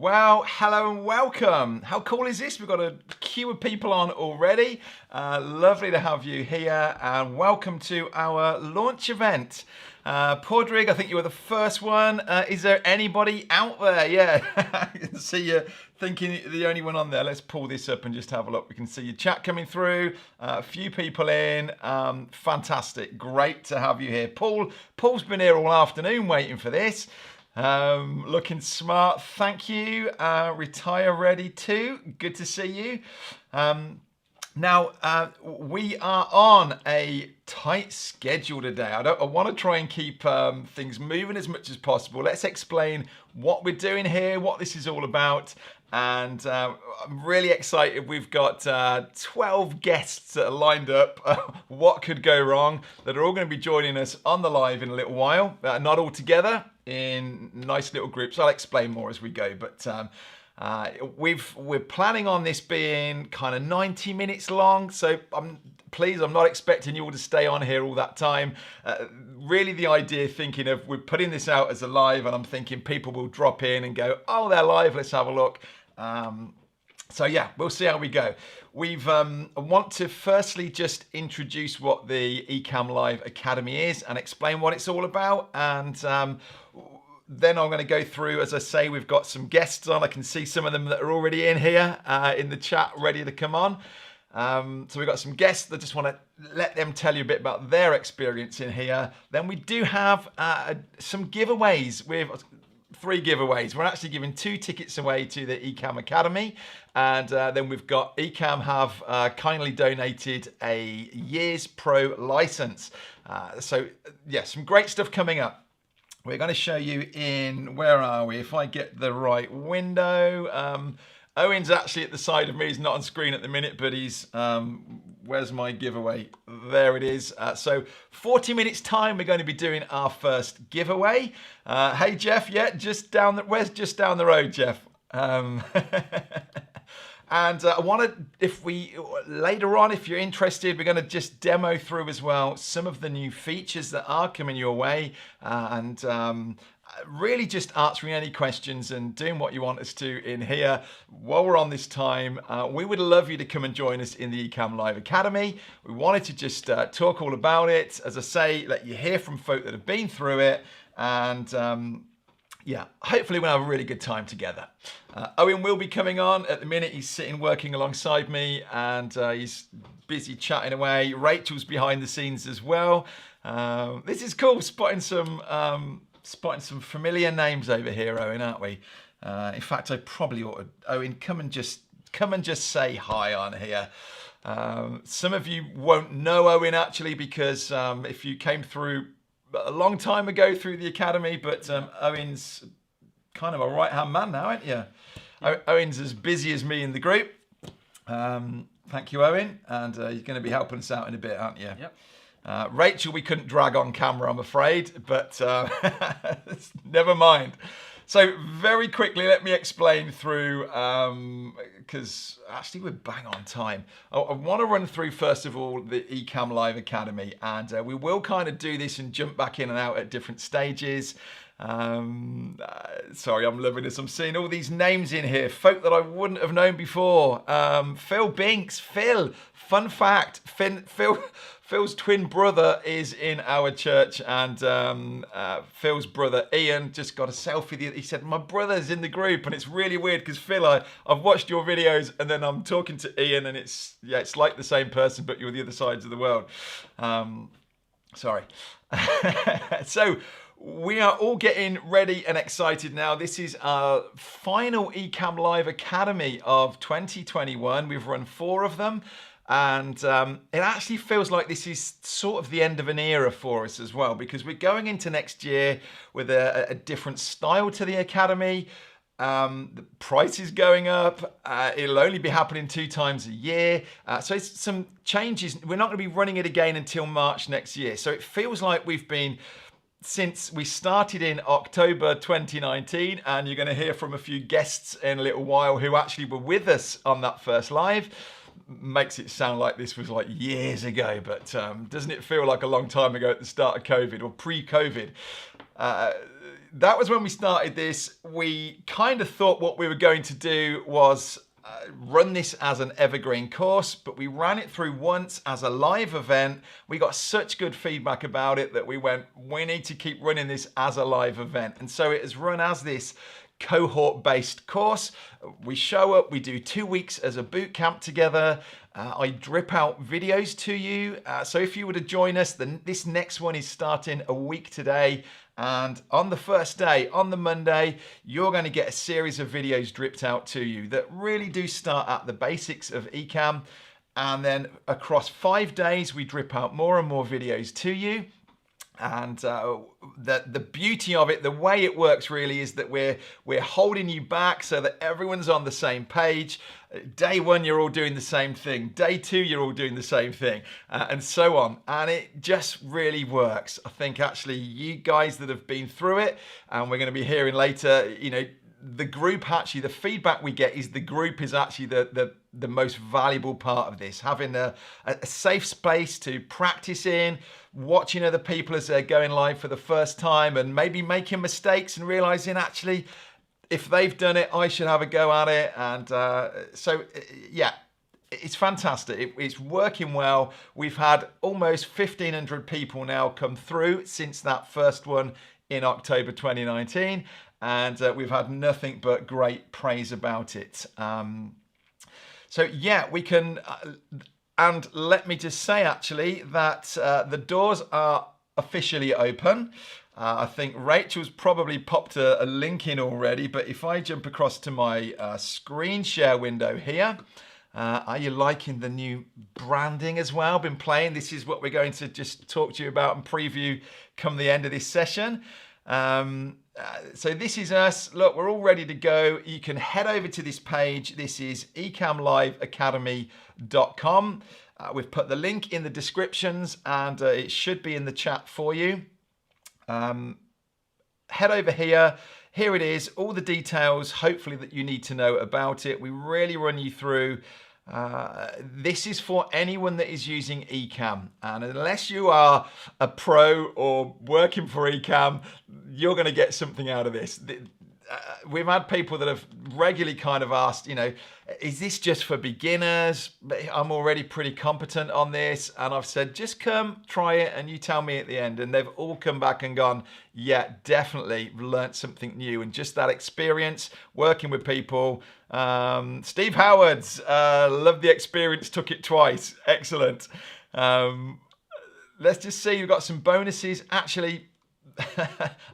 Well, hello and welcome. How cool is this? We've got a queue of people on already. Lovely to have you here and welcome to our launch event. Podrig, I think you were the first one. Is there anybody out there? Yeah, I can see you thinking you're the only one on there. Let's pull this up and just have a look. We can see your chat coming through, a few people in. Fantastic, great to have you here. Paul's been here all afternoon waiting for this. Looking smart, thank you. Retire ready too, good to see you. Now, we are on a tight schedule today. I want to try and keep things moving as much as possible. Let's explain what we're doing here, what this is all about. And I'm really excited. We've got 12 guests that are lined up. What could go wrong? That are all going to be joining us on the live in a little while. Not all together, in nice little groups. I'll explain more as we go. But we're planning on this being kind of 90 minutes long. So I'm not expecting you all to stay on here all that time. Really the idea thinking of we're putting this out as a live and I'm thinking people will drop in and go, oh, they're live, let's have a look. So yeah, we'll see how we go. I want to firstly just introduce what the Ecamm Live Academy is and explain what it's all about. And then I'm going to go through, as I say, we've got some guests on. I can see some of them that are already in here in the chat, ready to come on. So we've got some guests that just want to let them tell you a bit about their experience in here. Then we do have some giveaways. We have 3 giveaways. We're actually giving 2 tickets away to the Ecamm Academy. And then we've got Ecamm have kindly donated a year's pro license. So yeah, some great stuff coming up. We're going to show you in, where are we? If I get the right window. Owen's actually at the side of me. He's not on screen at the minute, but he's, where's my giveaway? There it is. So 40 minutes time, we're going to be doing our first giveaway. Hey, Jeff, yeah, where's just down the road, Jeff? And I want to, later on, if you're interested, we're going to just demo through as well some of the new features that are coming your way and really just answering any questions and doing what you want us to in here while we're on this time. We would love you to come and join us in the Ecamm Live Academy. We wanted to just talk all about it. As I say, let you hear from folk that have been through it and yeah, hopefully we'll have a really good time together. Owen will be coming on. At the minute, he's sitting working alongside me and he's busy chatting away. Rachel's behind the scenes as well. This is cool, spotting some familiar names over here, Owen, aren't we? In fact, I probably ought to, Owen, come and just say hi on here. Some of you won't know Owen actually because if you came through a long time ago through the academy, but Owen's kind of a right-hand man now, aren't you? Yeah. Owen's as busy as me in the group. Thank you, Owen, and you're going to be helping us out in a bit, aren't you? Yep. Rachel, we couldn't drag on camera, I'm afraid, but never mind. So very quickly, let me explain through, because actually we're bang on time. I want to run through, first of all, the Ecamm Live Academy, and we will kind of do this and jump back in and out at different stages. Sorry, I'm loving this. I'm seeing all these names in here, folk that I wouldn't have known before. Phil Binks, Phil, fun fact, Phil's twin brother is in our church, and Phil's brother Ian just got a selfie. He said, my brother's in the group, and it's really weird because Phil, I've watched your videos and then I'm talking to Ian and it's like the same person, but you're the other sides of the world. Sorry. So we are all getting ready and excited now. This is our final Ecamm Live Academy of 2021. We've run 4 of them. And it actually feels like this is sort of the end of an era for us as well, because we're going into next year with a different style to the Academy. The price is going up. It'll only be happening 2 times a year. So it's some changes. We're not going to be running it again until March next year. So it feels like we've been, since we started in October 2019, and you're going to hear from a few guests in a little while who actually were with us on that first live. Makes it sound like this was like years ago, but doesn't it feel like a long time ago at the start of COVID or pre-COVID? that was when we started this. We kind of thought what we were going to do was run this as an evergreen course, but we ran it through once as a live event. We got such good feedback about it that we went, we need to keep running this as a live event. And so it has run as this cohort-based course. We show up, we do 2 weeks as a boot camp together. I drip out videos to you. So if you were to join us, then this next one is starting a week today. And on the first day, on the Monday, you're going to get a series of videos dripped out to you that really do start at the basics of Ecamm. And then across 5 days, we drip out more and more videos to you. And the beauty of it, the way it works really is that we're holding you back so that everyone's on the same page. Day 1, you're all doing the same thing. Day 2, you're all doing the same thing, and so on. And it just really works. I think actually you guys that have been through it, and we're going to be hearing later, you know, the group actually, the feedback we get is the group is actually the most valuable part of this. Having a safe space to practice in, watching other people as they're going live for the first time and maybe making mistakes and realizing actually, if they've done it, I should have a go at it. And so, yeah, it's fantastic. It's working well. We've had almost 1,500 people now come through since that first one in October 2019. And we've had nothing but great praise about it. So yeah, we can, and let me just say actually that the doors are officially open. I think Rachel's probably popped a link in already, but if I jump across to my screen share window here, are you liking the new branding as well? Been playing, this is what we're going to just talk to you about and preview come the end of this session. So this is us. Look, we're all ready to go. You can head over to this page. This is ecammliveacademy.com. We've put the link in the descriptions and it should be in the chat for you. Head over here. Here it is, all the details, hopefully, that you need to know about it. We really run you through. This is for anyone that is using Ecamm, and unless you are a pro or working for Ecamm, you're going to get something out of this. We've had people that have regularly kind of asked, you know, is this just for beginners? I'm already pretty competent on this. And I've said, just come, try it, and you tell me at the end. And they've all come back and gone, yeah, definitely learnt something new. And just that experience working with people. Steve Howard's, loved the experience, took it twice. Excellent. Let's just see, we've got some bonuses. Actually,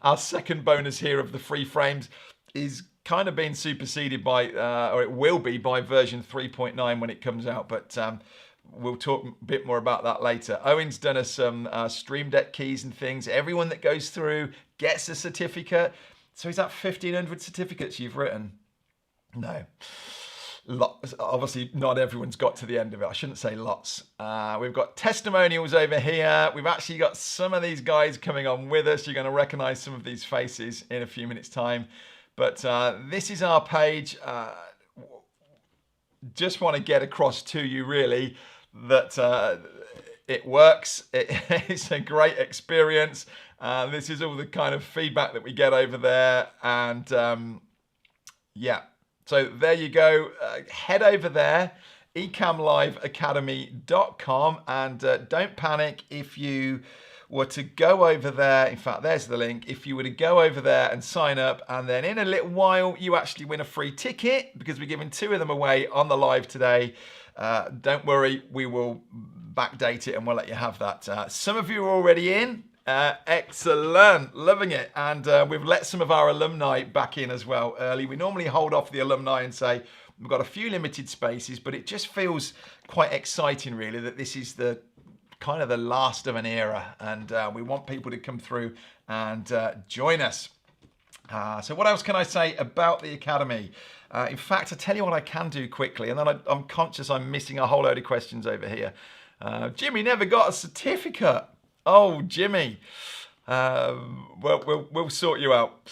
our second bonus here of the free frames is kind of being superseded by, or it will be by version 3.9 when it comes out, but we'll talk a bit more about that later. Owen's done us some Stream Deck keys and things. Everyone that goes through gets a certificate. So is that 1,500 certificates you've written? No. Lots. Obviously, not everyone's got to the end of it. I shouldn't say lots. We've got testimonials over here. We've actually got some of these guys coming on with us. You're going to recognize some of these faces in a few minutes' time. But this is our page. Just want to get across to you, really, that it works. It's a great experience. This is all the kind of feedback that we get over there. And yeah. So there you go. Head over there, ecammliveacademy.com, and don't panic if you were to go over there. In fact, there's the link. If you were to go over there and sign up, and then in a little while, you actually win a free ticket because we're giving 2 of them away on the live today. Don't worry, we will backdate it and we'll let you have that. Some of you are already in. Excellent, loving it. And we've let some of our alumni back in as well early. We normally hold off the alumni and say we've got a few limited spaces, but it just feels quite exciting really that this is the kind of the last of an era, and we want people to come through and join us. So what else can I say about the Academy? In fact, I tell you what I can do quickly, and then I'm conscious I'm missing a whole load of questions over here. Jimmy never got a certificate. Oh, Jimmy, we'll sort you out.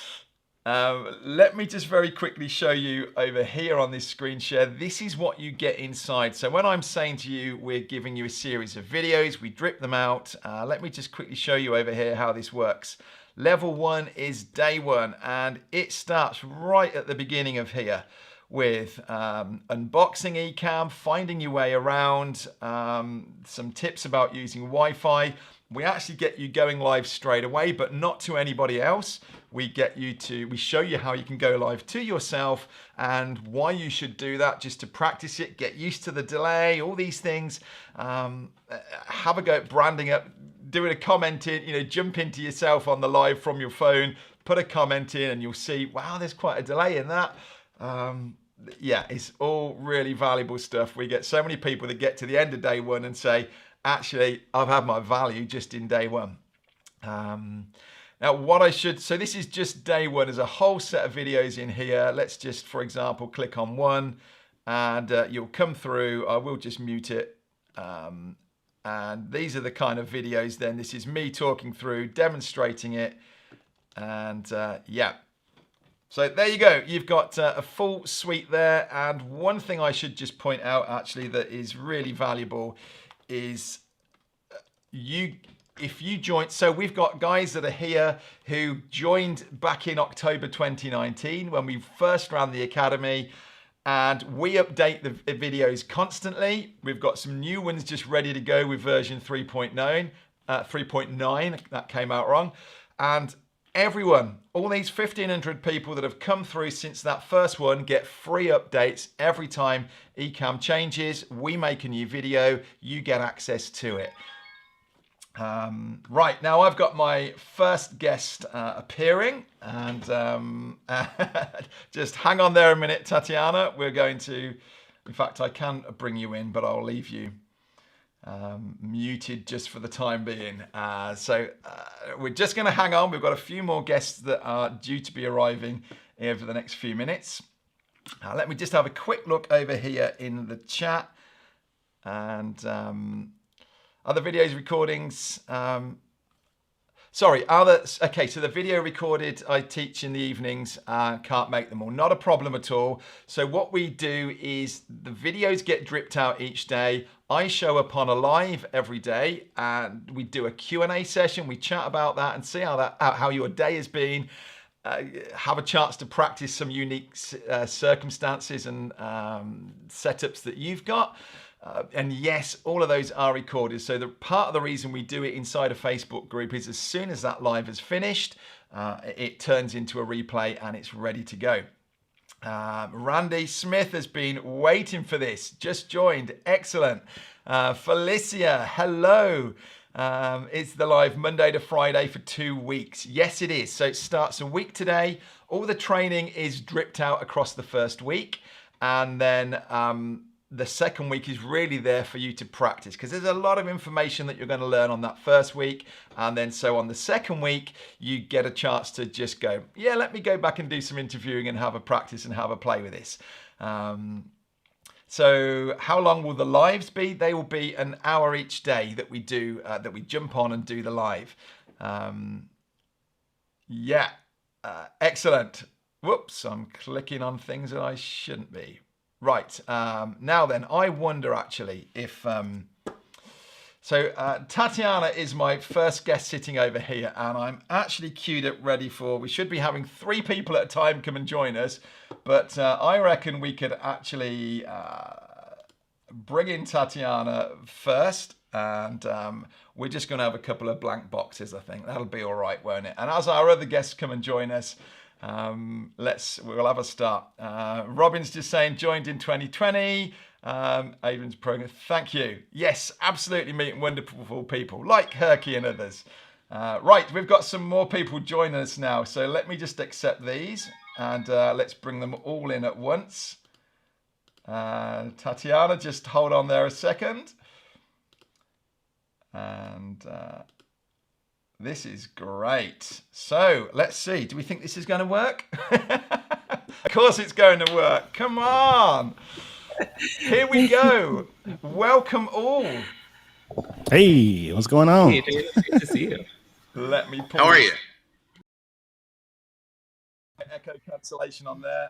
Let me just very quickly show you over here on this screen share. This is what you get inside. So when I'm saying to you, we're giving you a series of videos, we drip them out. Let me just quickly show you over here how this works. Level 1 is day 1, and it starts right at the beginning of here with unboxing Ecamm, finding your way around, some tips about using Wi-Fi. We actually get you going live straight away, but not to anybody else. We show you how you can go live to yourself and why you should do that, just to practice it, get used to the delay, all these things. Have a go at branding up, doing a comment in, jump into yourself on the live from your phone, put a comment in, and you'll see, wow, there's quite a delay in that. Yeah, it's all really valuable stuff. We get so many people that get to the end of day 1 and say, actually, I've had my value just in day 1. Now so this is just day 1. There's a whole set of videos in here. Let's just, for example, click on one, and you'll come through. I will just mute it. And these are the kind of videos then. This is me talking through, demonstrating it. And yeah. So there you go. You've got a full suite there. And one thing I should just point out actually that is really valuable is if you join, so we've got guys that are here who joined back in October 2019 when we first ran the Academy, and we update the videos constantly. We've got some new ones just ready to go with version 3.9, that came out wrong. And everyone, all these 1,500 people that have come through since that first one get free updates every time Ecamm changes. We make a new video, you get access to it. Right, now I've got my first guest appearing, and just hang on there a minute, Tatiana. We're going to, in fact, I can bring you in, but I'll leave you muted just for the time being. So we're just going to hang on. We've got a few more guests that are due to be arriving over the next few minutes. Let me just have a quick look over here in the chat. And other videos recordings. Okay, so the video recorded, I teach in the evenings, can't make them all. Not a problem at all. So what we do is the videos get dripped out each day. I show up on a live every day, and we do a Q&A session. We chat about that and see how your day has been. Have a chance to practice some unique circumstances and setups that you've got. And yes, all of those are recorded. So the part of the reason we do it inside a Facebook group is as soon as that live is finished, it turns into a replay and it's ready to go. Randy Smith has been waiting for this, just joined, excellent. Felicia, hello. It's the live Monday to Friday for 2 weeks. Yes, it is. So it starts a week today. All the training is dripped out across the first week. And then the second week is really there for you to practice, because there's a lot of information that you're going to learn on that first week. And then so on the second week, you get a chance to just go, yeah, let me go back and do some interviewing and have a practice and have a play with this. So how long will the lives be? They will be an hour each day that we do, that we jump on and do the live. Yeah, excellent. Whoops, I'm clicking on things that I shouldn't be. Right, now then, I wonder actually if, Tatiana is my first guest sitting over here, and I'm actually queued up ready for, we should be having 3 people at a time come and join us, but I reckon we could actually bring in Tatiana first, and we're just going to have a couple of blank boxes, I think. That'll be all right, won't it? And as our other guests come and join us, we'll have a start. Robin's just saying joined in 2020. Avon's program, thank you. Yes, absolutely, meeting wonderful people like Herky and others. Right, we've got some more people joining us now, so let me just accept these and let's bring them all in at once. Tatiana, just hold on there a second. And this is great. So let's see. Do we think this is going to work? Of course it's going to work. Come on. Here we go. Welcome all. Hey, what's going on? Hey, David. Good to see you. Let me pause. How are you? Echo cancellation on there.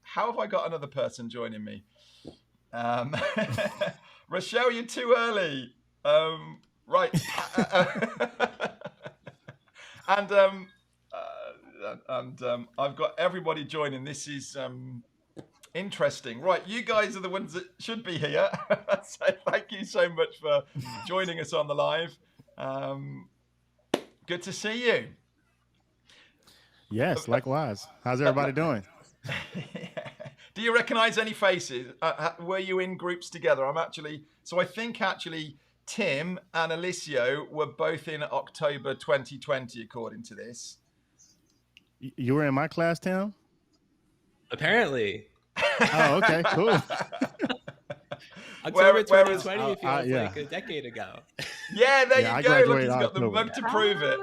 How have I got another person joining me? Rochelle, you're too early. Right. I've got everybody joining. This is interesting. Right, you guys are the ones that should be here. So thank you so much for joining us on the live. Good to see you. Yes, likewise. How's everybody doing? Do you recognize any faces? Were you in groups together? I think Tim and Alicio were both in October 2020, according to this. You were in my class, Tim? Apparently. Oh, okay, cool. October 2020 feels like a decade ago. Yeah, there you go. Look, he's got the mug to prove it.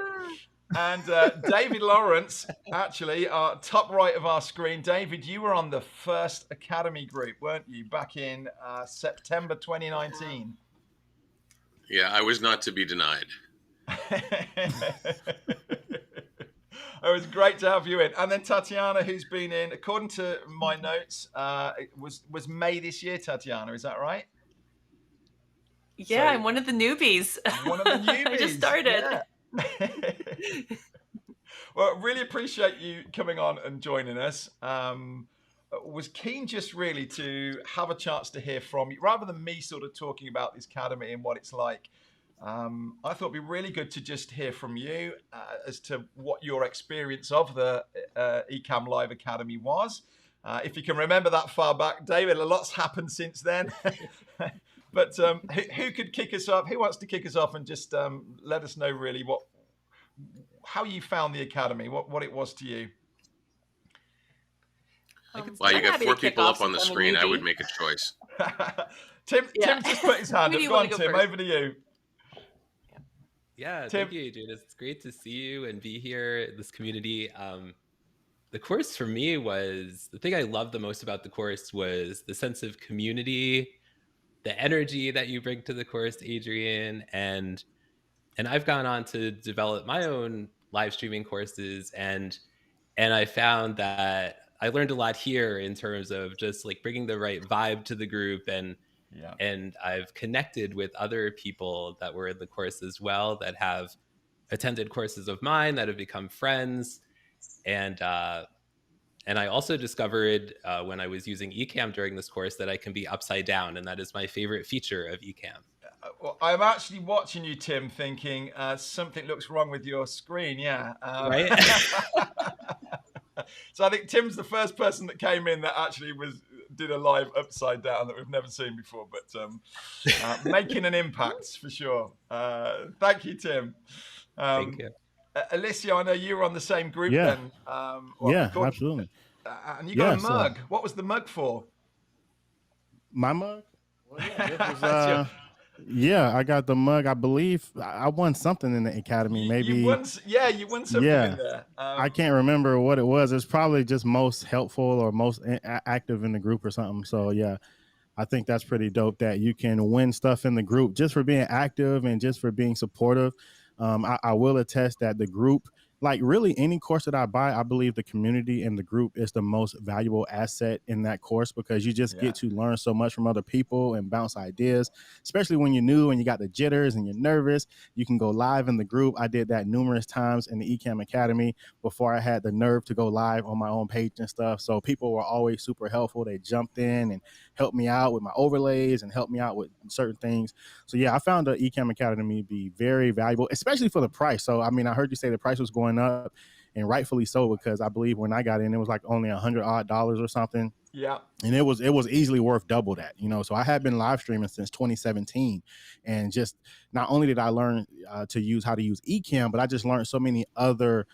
And David Lawrence, actually, top right of our screen. David, you were on the first Academy group, weren't you, back in September 2019? Yeah, I was not to be denied. It was great to have you in. And then Tatiana, who's been in, according to my notes, it was May this year, Tatiana, is that right? Yeah, I'm one of the newbies. One of the newbies. I just started. Yeah. Well, really appreciate you coming on and joining us. Was keen just really to have a chance to hear from you, rather than me sort of talking about this academy and what it's like. I thought it'd be really good to just hear from you as to what your experience of the Ecamm Live Academy was. If you can remember that far back, David, a lot's happened since then. But who could kick us off? Who wants to kick us off and just let us know really how you found the Academy, what it was to you? Well, you got 4 people up on the screen. I would make a choice. Tim just put his hand up. Go on, Tim, over to you. Yeah, thank you, Adrian. It's great to see you and be here in this community. The course for me was, the thing I loved the most about the course was the sense of community, the energy that you bring to the course, Adrian. And I've gone on to develop my own live streaming courses, and I found that I learned a lot here in terms of just like bringing the right vibe to the group, and I've connected with other people that were in the course as well, that have attended courses of mine, that have become friends. And I also discovered when I was using Ecamm during this course that I can be upside down, and that is my favorite feature of Ecamm. Well, I'm actually watching you, Tim, thinking something looks wrong with your screen. Yeah. Right? So I think Tim's the first person that came in that actually did a live upside down that we've never seen before, but making an impact for sure. Thank you, Tim. Thank you. Alicia, I know you were on the same group then. Absolutely. And you got a mug. What was the mug for? My mug? Well, I got the mug. I believe I won something in the Academy. Maybe you won something in there. I can't remember what it was. It's probably just most helpful or most active in the group or something. So yeah, I think that's pretty dope that you can win stuff in the group just for being active and just for being supportive. I will attest that the group, like really any course that I buy, I believe the community and the group is the most valuable asset in that course, because you just get to learn so much from other people and bounce ideas, especially when you're new and you got the jitters and you're nervous. You can go live in the group. I did that numerous times in the Ecamm Academy before I had the nerve to go live on my own page and stuff. So people were always super helpful. They jumped in and helped me out with my overlays and helped me out with certain things. So yeah, I found the Ecamm Academy to be very valuable, especially for the price. So I mean, I heard you say the price was going up, and rightfully so, because I believe when I got in, it was like only $100 odd or something. Yeah. And it was easily worth double that, So I had been live streaming since 2017, and just not only did I learn how to use Ecamm, but I just learned so many other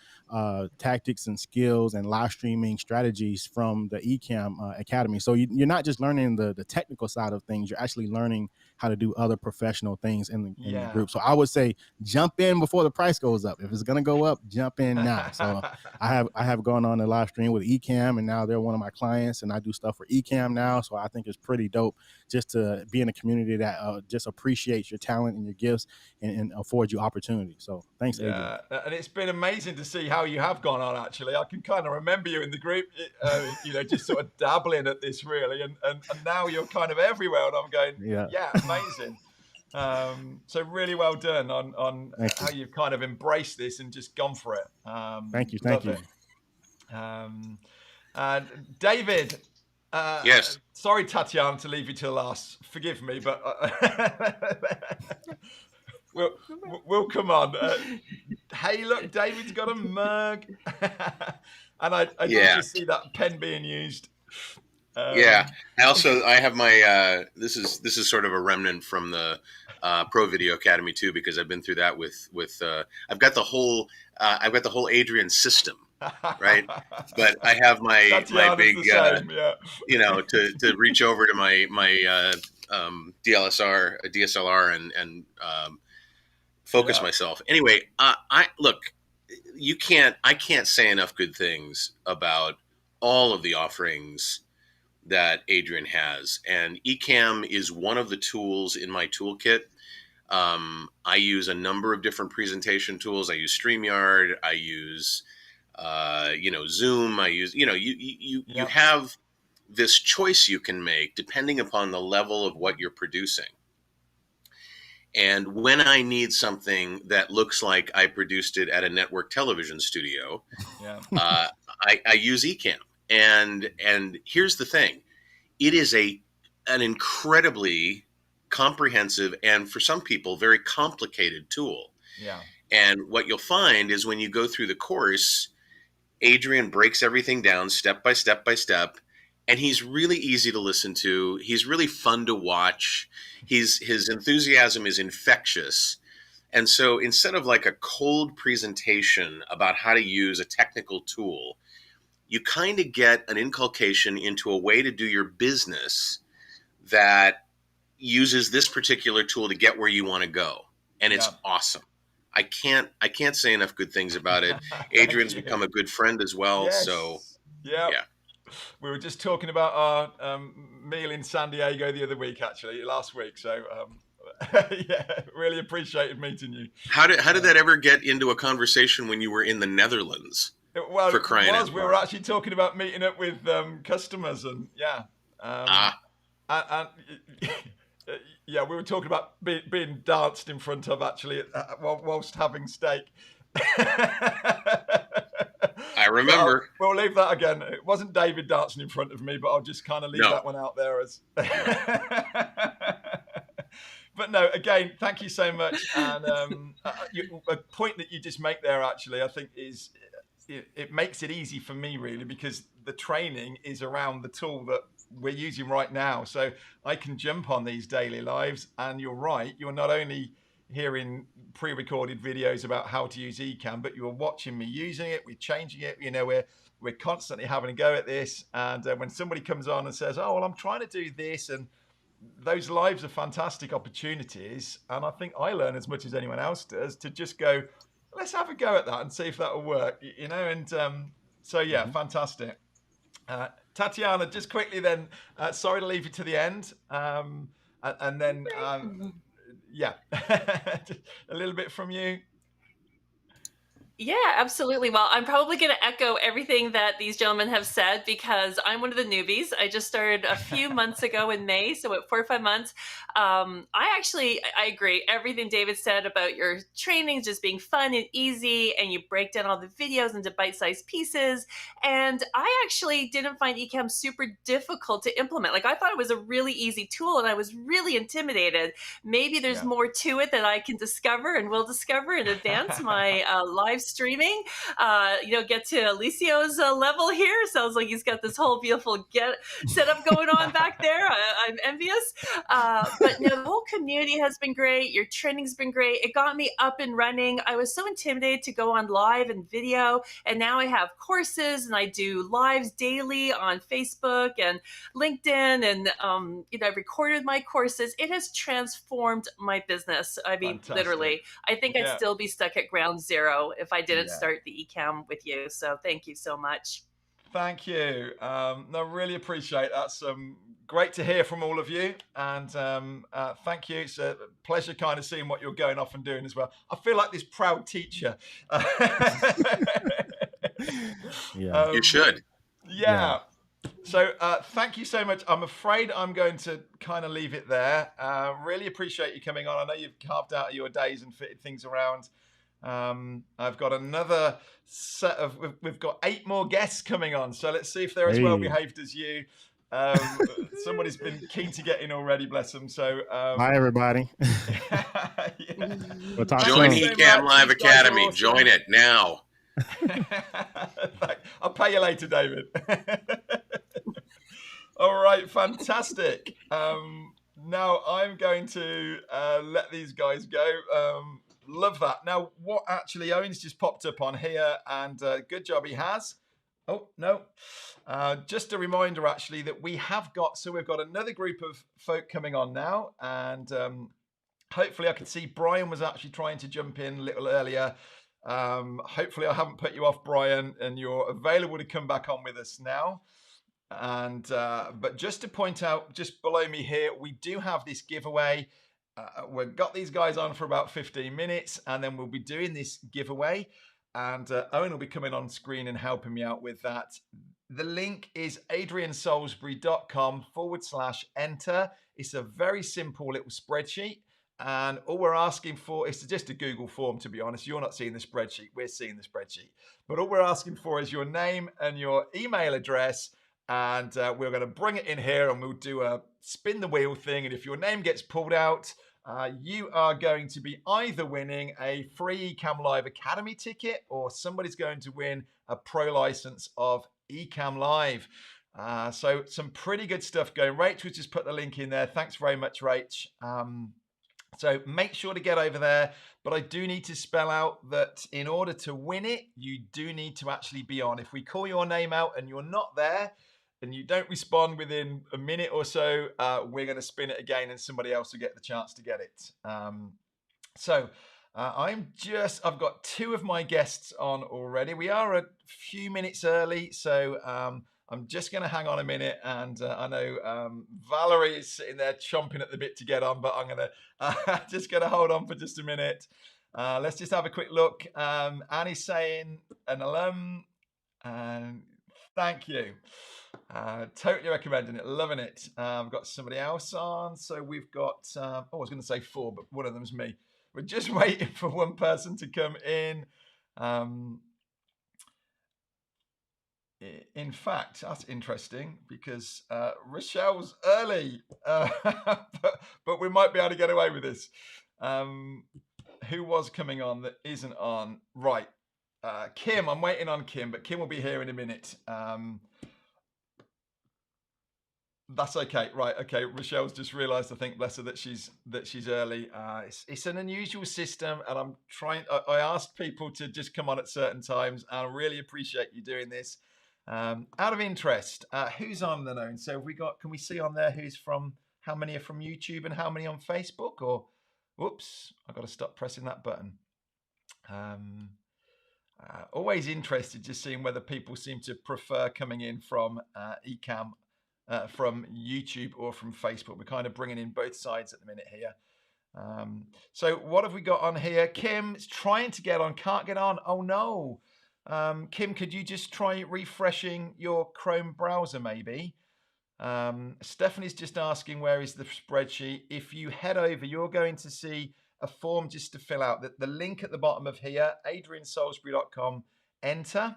tactics and skills and live streaming strategies from the Ecamm Academy. So you're not just learning the technical side of things, you're actually learning how to do other professional things in the group. So I would say jump in before the price goes up. If it's going to go up, jump in now. So I have gone on a live stream with Ecamm, and now they're one of my clients, and I do stuff for Ecamm now. So I think it's pretty dope just to be in a community that just appreciates your talent and your gifts and affords you opportunity. So thanks, Adrian. And it's been amazing to see how you have gone on, actually. I can kind of remember you in the group, just sort of dabbling at this really, and now you're kind of everywhere, and I'm going, amazing. So really well done on how you've kind of embraced this and just gone for it. Thank you. And David, yes. Sorry, Tatiana, to leave you till last. Forgive me, but we'll come on. Hey, look, David's got a mug, and I did just see that pen being used. I have my. This is sort of a remnant from the Pro Video Academy too, because I've been through that with. I've got the whole Adrian system. Right, but I have my big, to reach over to my DSLR and focus myself. Anyway, I can't say enough good things about all of the offerings that Adrian has, and Ecamm is one of the tools in my toolkit. I use a number of different presentation tools. I use StreamYard. I use Zoom. I use, you have this choice you can make depending upon the level of what you're producing. And when I need something that looks like I produced it at a network television studio, I use Ecamm. And here's the thing. It is an incredibly comprehensive and, for some people, very complicated tool. Yeah. And what you'll find is when you go through the course, Adrian breaks everything down step by step by step, and he's really easy to listen to. He's really fun to watch. His enthusiasm is infectious. And so instead of like a cold presentation about how to use a technical tool, you kind of get an inculcation into a way to do your business that uses this particular tool to get where you want to go. And it's awesome. I can't say enough good things about it. Adrian's become a good friend as well. Yes. So yeah. We were just talking about our meal in San Diego the other week, actually, last week. So really appreciated meeting you. How did that ever get into a conversation when you were in the Netherlands? Well, we were actually talking about meeting up with customers, and we were talking about being danced in front of, actually, whilst having steak. I remember. We'll leave that again. It wasn't David dancing in front of me, but I'll just kind of leave that one out there as. But no, again, thank you so much. And a point that you just make there, actually, I think is it makes it easy for me, really, because the training is around the tool that we're using right now. So I can jump on these daily lives, and you're right. You're not only hearing pre-recorded videos about how to use Ecamm, but you're watching me using it. We're changing it. We're constantly having a go at this. And when somebody comes on and says, "Oh, well, I'm trying to do this," and those lives are fantastic opportunities. And I think I learn as much as anyone else does to just go, let's have a go at that and see if that will work, And fantastic. Tatiana, just quickly then, sorry to leave you to the end. And then, a little bit from you. Yeah, absolutely. Well, I'm probably going to echo everything that these gentlemen have said because I'm one of the newbies. I just started a few months ago in May, so at 4 or 5 months. I agree. Everything David said about your training just being fun and easy, and you break down all the videos into bite-sized pieces. And I actually didn't find Ecamm super difficult to implement. Like, I thought it was a really easy tool, and I was really intimidated. Maybe there's more to it that I can discover and will discover in advance my live streaming, get to Alicio's level here. Sounds like he's got this whole beautiful setup going on back there. I'm envious. But no, the whole community has been great. Your training's been great. It got me up and running. I was so intimidated to go on live and video, and now I have courses and I do lives daily on Facebook and LinkedIn, and I've recorded my courses. It has transformed my business. I mean, fantastic. Literally, I think I'd still be stuck at ground zero if I didn't start the Ecamm with you. So thank you so much. Thank you. No, really appreciate that. Great to hear from all of you. And thank you. It's a pleasure kind of seeing what you're going off and doing as well. I feel like this proud teacher. You should. Yeah. So thank you so much. I'm afraid I'm going to kind of leave it there. Really appreciate you coming on. I know you've carved out your days and fitted things around. I've got another set of, we've got 8 more guests coming on. So let's see if they're as well behaved as you. Somebody's been keen to get in already, bless them. So Bye, everybody. Yeah. We'll talk Join soon. Ecamm Live These guys are Academy. awesome. Join it now. I'll pay you later, David. All right, fantastic. Now I'm going to let these guys go. Love that. Now, what actually Owen's just popped up on here, and good job he has. Oh, no. Just a reminder, actually, that we've got another group of folk coming on now, and hopefully I can see Brian was actually trying to jump in a little earlier. Hopefully I haven't put you off, Brian, and you're available to come back on with us now. And but just to point out, just below me here, we do have this giveaway. We've got these guys on for about 15 minutes, and then we'll be doing this giveaway. And Owen will be coming on screen and helping me out with that. The link is adriansalisbury.com/enter. It's a very simple little spreadsheet. And all we're asking for is just a Google form, to be honest. You're not seeing the spreadsheet. We're seeing the spreadsheet. But all we're asking for is your name and your email address. And we're going to bring it in here and we'll do a spin the wheel thing. And if your name gets pulled out, you are going to be either winning a free Ecamm Live Academy ticket, or somebody's going to win a pro license of Ecamm Live. So some pretty good stuff going. Rachel just put the link in there. Thanks very much, Rach. So make sure to get over there. But I do need to spell out that in order to win it, you do need to actually be on. If we call your name out and you're not there, and you don't respond within a minute or so, we're going to spin it again and somebody else will get the chance to get it. I've got 2 of my guests on already. We are a few minutes early, so I'm just going to hang on a minute. And I know Valerie is sitting there chomping at the bit to get on, but I'm going to just going to hold on for just a minute. Let's just have a quick look. Annie's saying an alum, and thank you. Totally recommending it, loving it. I've got somebody else on, so we've got I was going to say 4, but one of them's me. We're just waiting for one person to come in. In fact, that's interesting because Rochelle's early, but we might be able to get away with this. Who was coming on that isn't on? Right, Kim. I'm waiting on Kim, but Kim will be here in a minute. That's okay, right? Okay, Rochelle's just realised, I think, bless her, that she's early. It's an unusual system, and I'm trying. I asked people to just come on at certain times, and I really appreciate you doing this. Out of interest, who's on the known? So can we see on there who's from? How many are from YouTube and how many on Facebook? Or, whoops, I've got to stop pressing that button. Always interested, just seeing whether people seem to prefer coming in from Ecamm. From YouTube or from Facebook. We're kind of bringing in both sides at the minute here. So what have we got on here? Kim is trying to get on, can't get on. Oh no. Kim, could you just try refreshing your Chrome browser maybe? Stephanie's just asking, where is the spreadsheet? If you head over, you're going to see a form just to fill out. The link at the bottom of here, adriansalisbury.com, enter.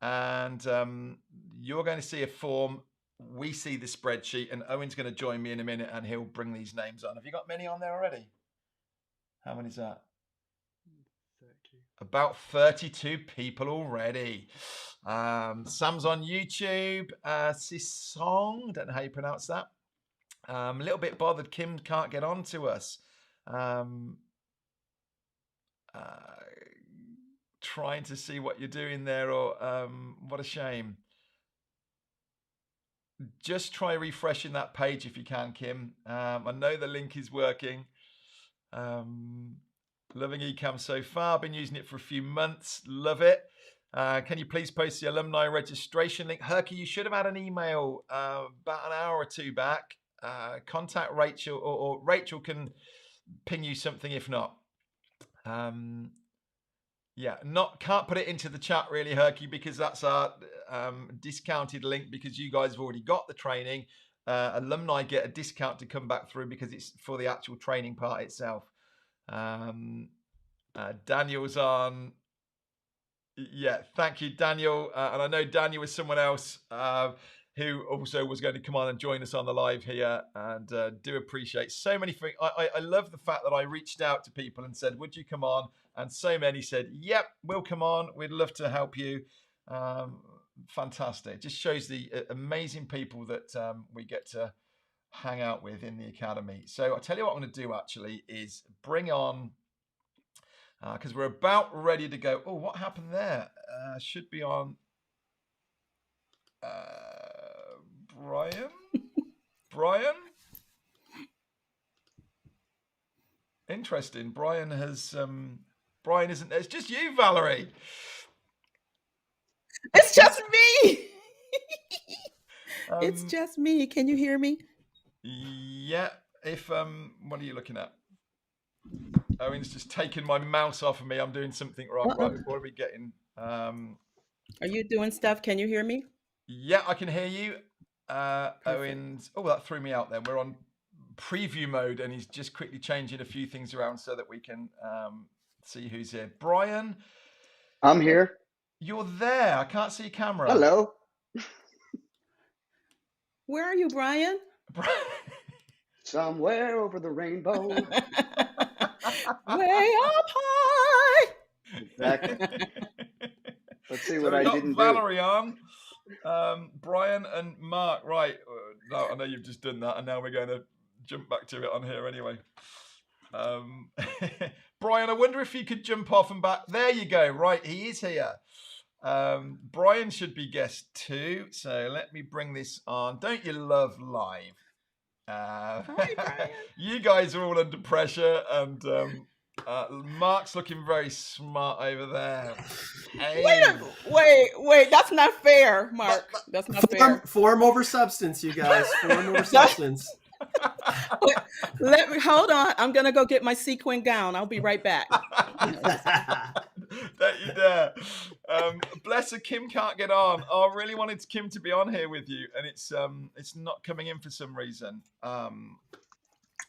And you're going to see a form. We see the spreadsheet, and Owen's going to join me in a minute and he'll bring these names on. Have you got many on there already? How many is that? 32. About 32 people already. Sam's on YouTube. Sisong, don't know how you pronounce that. A little bit bothered Kim can't get on to us. Trying to see what you're doing there, or what a shame. Just try refreshing that page if you can, Kim. I know the link is working. Loving Ecamm so far. Been using it for a few months. Love it. Can you please post the alumni registration link? Herky, you should have had an email about an hour or 2 back. Contact Rachel, or Rachel can ping you something if not. Yeah, can't put it into the chat really, Herky, because that's our discounted link, because you guys have already got the training. Alumni get a discount to come back through because it's for the actual training part itself. Daniel's on. Yeah, thank you, Daniel. And I know Daniel was someone else who also was going to come on and join us on the live here, and do appreciate so many things. I love the fact that I reached out to people and said, would you come on? And so many said, yep, we'll come on. We'd love to help you. Fantastic. Just shows the amazing people that we get to hang out with in the Academy. So I'll tell you what I'm going to do actually is bring on, because we're about ready to go. Oh, what happened there? Should be on Brian. Brian? Interesting. Brian has Brian isn't there. It's just you, Valerie. It's just me. It's just me. Can you hear me? Yeah. If what are you looking at? Owen's just taken my mouse off of me. I'm doing something wrong. Right, what are we getting? Are you doing stuff? Can you hear me? Yeah, I can hear you. Owen's. Oh, that threw me out there. We're on preview mode, and he's just quickly changing a few things around so that we can see who's here. Brian, I'm here. you're there. I can't see your camera. Hello. Where are you, Brian? Somewhere over the rainbow. Way up high. Exactly. Let's see So what we I got didn't Valerie do. on, Brian and Mark. Right. No, I know you've just done that, and now we're going to jump back to it on here anyway. Brian, I wonder if you could jump off and back. There you go. Right, he is here. Brian should be guest 2. So let me bring this on. Don't you love live? Hi, Brian. You guys are all under pressure, and Mark's looking very smart over there. Hey. Wait, that's not fair, Mark. That's not fair. Form over substance, you guys. Form over substance. Let me hold on. I'm gonna go get my sequin gown. I'll be right back. Don't you dare. Bless her, Kim can't get on. I really wanted Kim to be on here with you, and it's not coming in for some reason.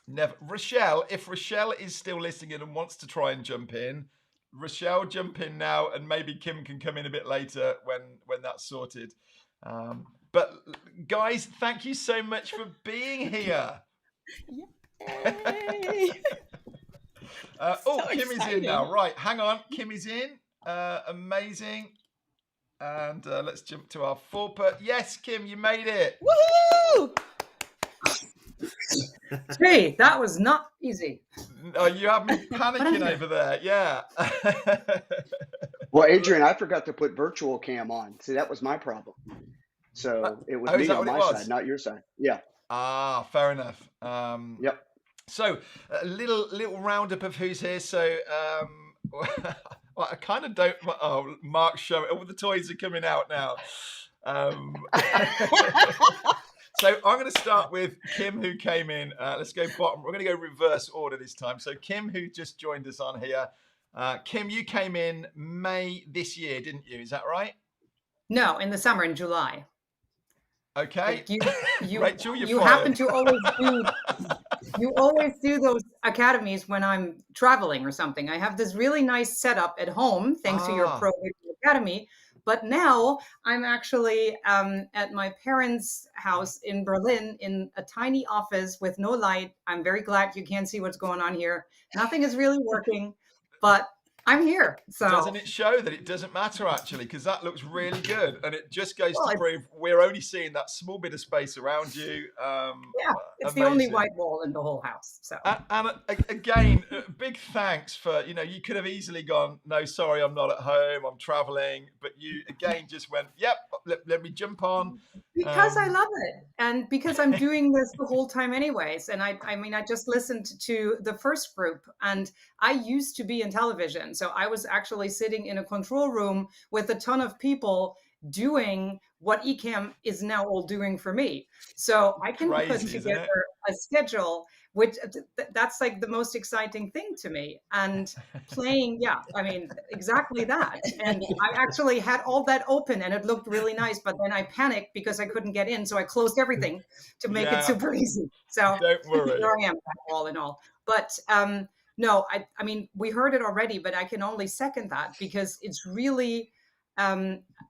Never. Rochelle, if Rochelle is still listening in and wants to try and jump in, Rochelle, jump in now, and maybe Kim can come in a bit later when that's sorted. But guys, thank you so much for being here. Yay. So Kim is in now. Right, hang on. Kim is in. Amazing. And let's jump to our FORPA. Yes, Kim, you made it. Woohoo! Hey, that was not easy. Oh, you have me panicking over there. Yeah. Well, Adrian, I forgot to put virtual cam on. See, that was my problem. So it was me on my side, not your side. Yeah. Ah, fair enough. Yep. So a little roundup of who's here. So well, I kind of don't. Oh, Mark's showing. Oh, the toys are coming out now. So I'm going to start with Kim, who came in. Let's go bottom. We're going to go reverse order this time. So Kim, who just joined us on here. Kim, you came in May this year, didn't you? Is that right? No, in the summer, in July. Okay. You, Rachel, you're you fired. happen to always do. You always do those academies when I'm traveling or something. I have this really nice setup at home, thanks to your Pro Academy. But now I'm actually at my parents' house in Berlin in a tiny office with no light. I'm very glad you can't see what's going on here. Nothing is really working, but I'm here. So doesn't it show that it doesn't matter actually? Because that looks really good, and it just goes to prove we're only seeing that small bit of space around you. Yeah, it's amazing. the only white wall in the whole house. So and again, big thanks for you could have easily gone, no, sorry, I'm not at home, I'm traveling, but you again just went, yep, let me jump on. Because I love it, and because I'm doing this the whole time anyways. And I mean, I just listened to the first group, and I used to be in television. So I was actually sitting in a control room with a ton of people doing what Ecamm is now all doing for me. So I can put together a schedule, which that's like the most exciting thing to me. And playing, yeah, I mean, exactly that. And I actually had all that open and it looked really nice, but then I panicked because I couldn't get in. So I closed everything to make it super easy. So don't worry. Here I am, all in all. But no, I mean, we heard it already, but I can only second that because it's really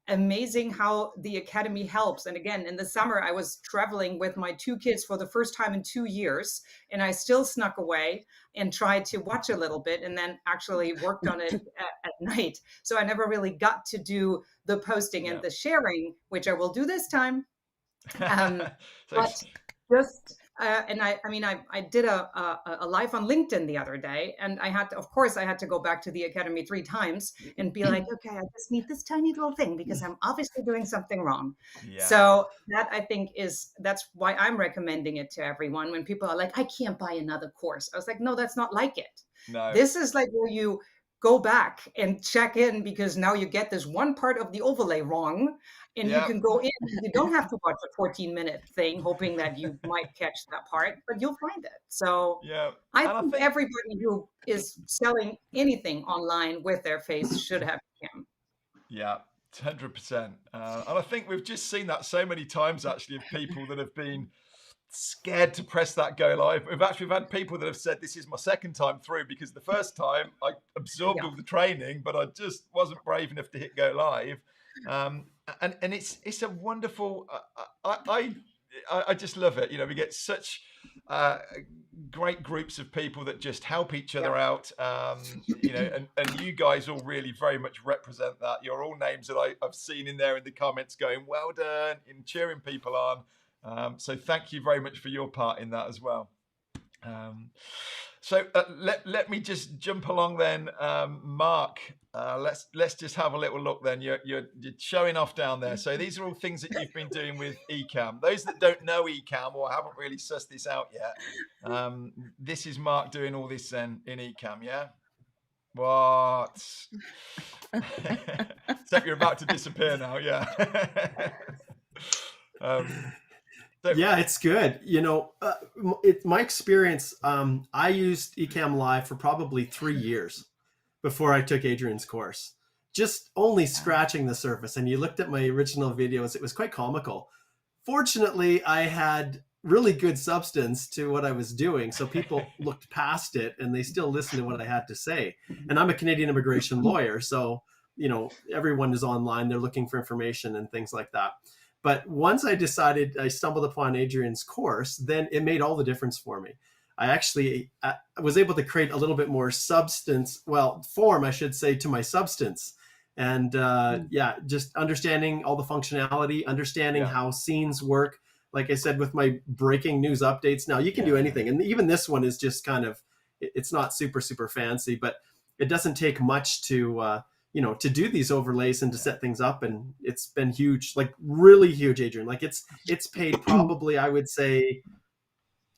amazing how the Academy helps. And again, in the summer, I was traveling with my 2 kids for the first time in 2 years, and I still snuck away and tried to watch a little bit and then actually worked on it at night. So I never really got to do the posting and the sharing, which I will do this time. But just and I mean I did a live on LinkedIn the other day, and I had to go back to the Academy 3 times and be like, okay, I just need this tiny little thing because I'm obviously doing something wrong. So that I think that's why I'm recommending it to everyone. When people are like, I can't buy another course, I was like, no, that's not like it. No. This is like where you go back and check in because now you get this one part of the overlay wrong, and you can go in. You don't have to watch a 14-minute thing hoping that you might catch that part, but you'll find it. So I think everybody who is selling anything online with their face should have Ecamm. Yeah, 100%. And I think we've just seen that so many times, actually, of people that have been scared to press that go live. We've had people that have said, this is my second time through because the first time I absorbed all the training, but I just wasn't brave enough to hit go live. And it's a wonderful, I just love it. You know, we get such great groups of people that just help each other out. You know, and you guys all really very much represent that. You're all names that I've seen in there in the comments going, well done, in cheering people on. So thank you very much for your part in that as well. So let me just jump along then, Mark. Let's just have a little look then. You're showing off down there. So these are all things that you've been doing with Ecamm. Those that don't know Ecamm or haven't really sussed this out yet, this is Mark doing all this then in Ecamm, yeah? What? Except you're about to disappear now, yeah. Yeah, it's good. You know, my experience, I used Ecamm Live for probably 3 years before I took Adrian's course, just only scratching the surface. And you looked at my original videos, it was quite comical. Fortunately, I had really good substance to what I was doing. So people looked past it and they still listened to what I had to say. And I'm a Canadian immigration lawyer. So, you know, everyone is online. They're looking for information and things like that. But once I decided, I stumbled upon Adrian's course, then it made all the difference for me. I actually was able to create a little bit more form, I should say, to my substance. And just understanding all the functionality, understanding how scenes work. Like I said, with my breaking news updates, now you can do anything. And even this one is just kind of, it's not super, super fancy, but it doesn't take much to to do these overlays and to set things up. And it's been huge, like really huge, Adrian. Like it's paid probably, I would say,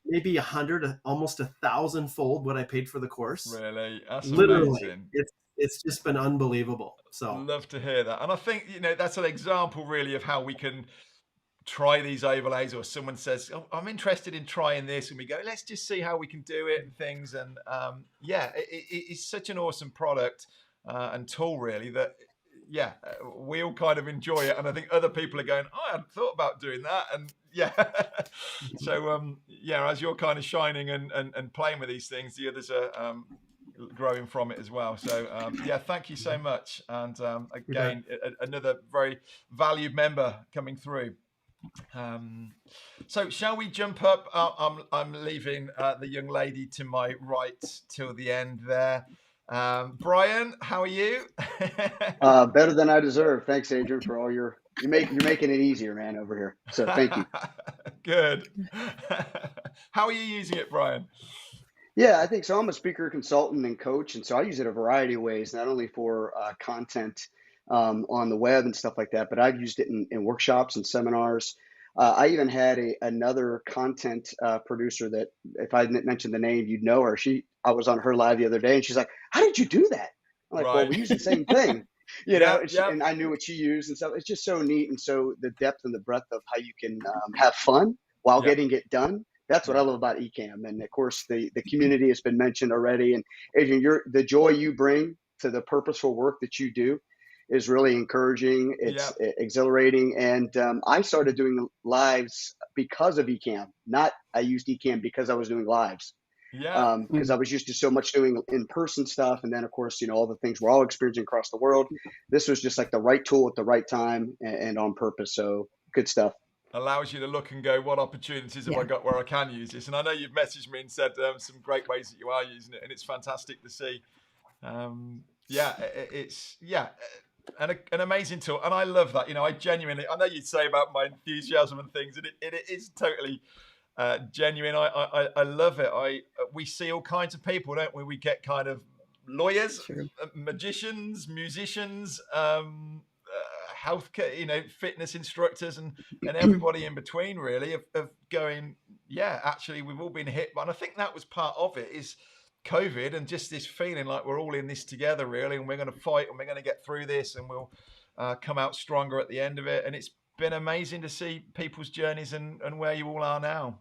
maybe 100, almost 1,000-fold what I paid for the course. Really? That's literally amazing. It's just been unbelievable. So love to hear that. And I think, that's an example really of how we can try these overlays, or someone says, oh, I'm interested in trying this, and we go, let's just see how we can do it and things. And it's such an awesome product and tool really that we all kind of enjoy it, and I think other people are going, I hadn't thought about doing that. And so as you're kind of shining and playing with these things, the others are growing from it as well. So thank you so much. And again, another very valued member coming through. So shall we jump up? I'm leaving the young lady to my right till the end there. Brian, how are you? Better than I deserve. Thanks, Adrian, for all you're making it easier, man, over here. So thank you. Good. How are you using it, Brian? Yeah, I think so. I'm a speaker, consultant, and coach, and so I use it a variety of ways, not only for content on the web and stuff like that, but I've used it in workshops and seminars. I even had another content producer that, if I didn't mention the name, you'd know her. I was on her live the other day, and she's like, "How did you do that?" I'm like, "Well, we use the same thing, And I knew what she used and stuff. It's just so neat, and so the depth and the breadth of how you can have fun while getting it done. That's what I love about Ecamm. And of course, the community has been mentioned already. And Adrian, the joy you bring to the purposeful work that you do is really encouraging. It's exhilarating. And I started doing lives because of Ecamm. Not I used Ecamm because I was doing lives. Because I was used to so much doing in-person stuff. And then, of course, all the things we're all experiencing across the world. This was just like the right tool at the right time and on purpose. So good stuff. Allows you to look and go, what opportunities have I got where I can use this? And I know you've messaged me and said some great ways that you are using it, and it's fantastic to see. It's an amazing tool, and I love that. I genuinely, I know you'd say about my enthusiasm and things, and it is totally genuine. I love it. We see all kinds of people, don't we? We get kind of lawyers, magicians, musicians, healthcare, fitness instructors, and everybody in between, really, of going, actually, we've all been hit. And I think that was part of it, is COVID, and just this feeling like we're all in this together, really, and we're going to fight, and we're going to get through this, and we'll come out stronger at the end of it. And it's been amazing to see people's journeys and where you all are now.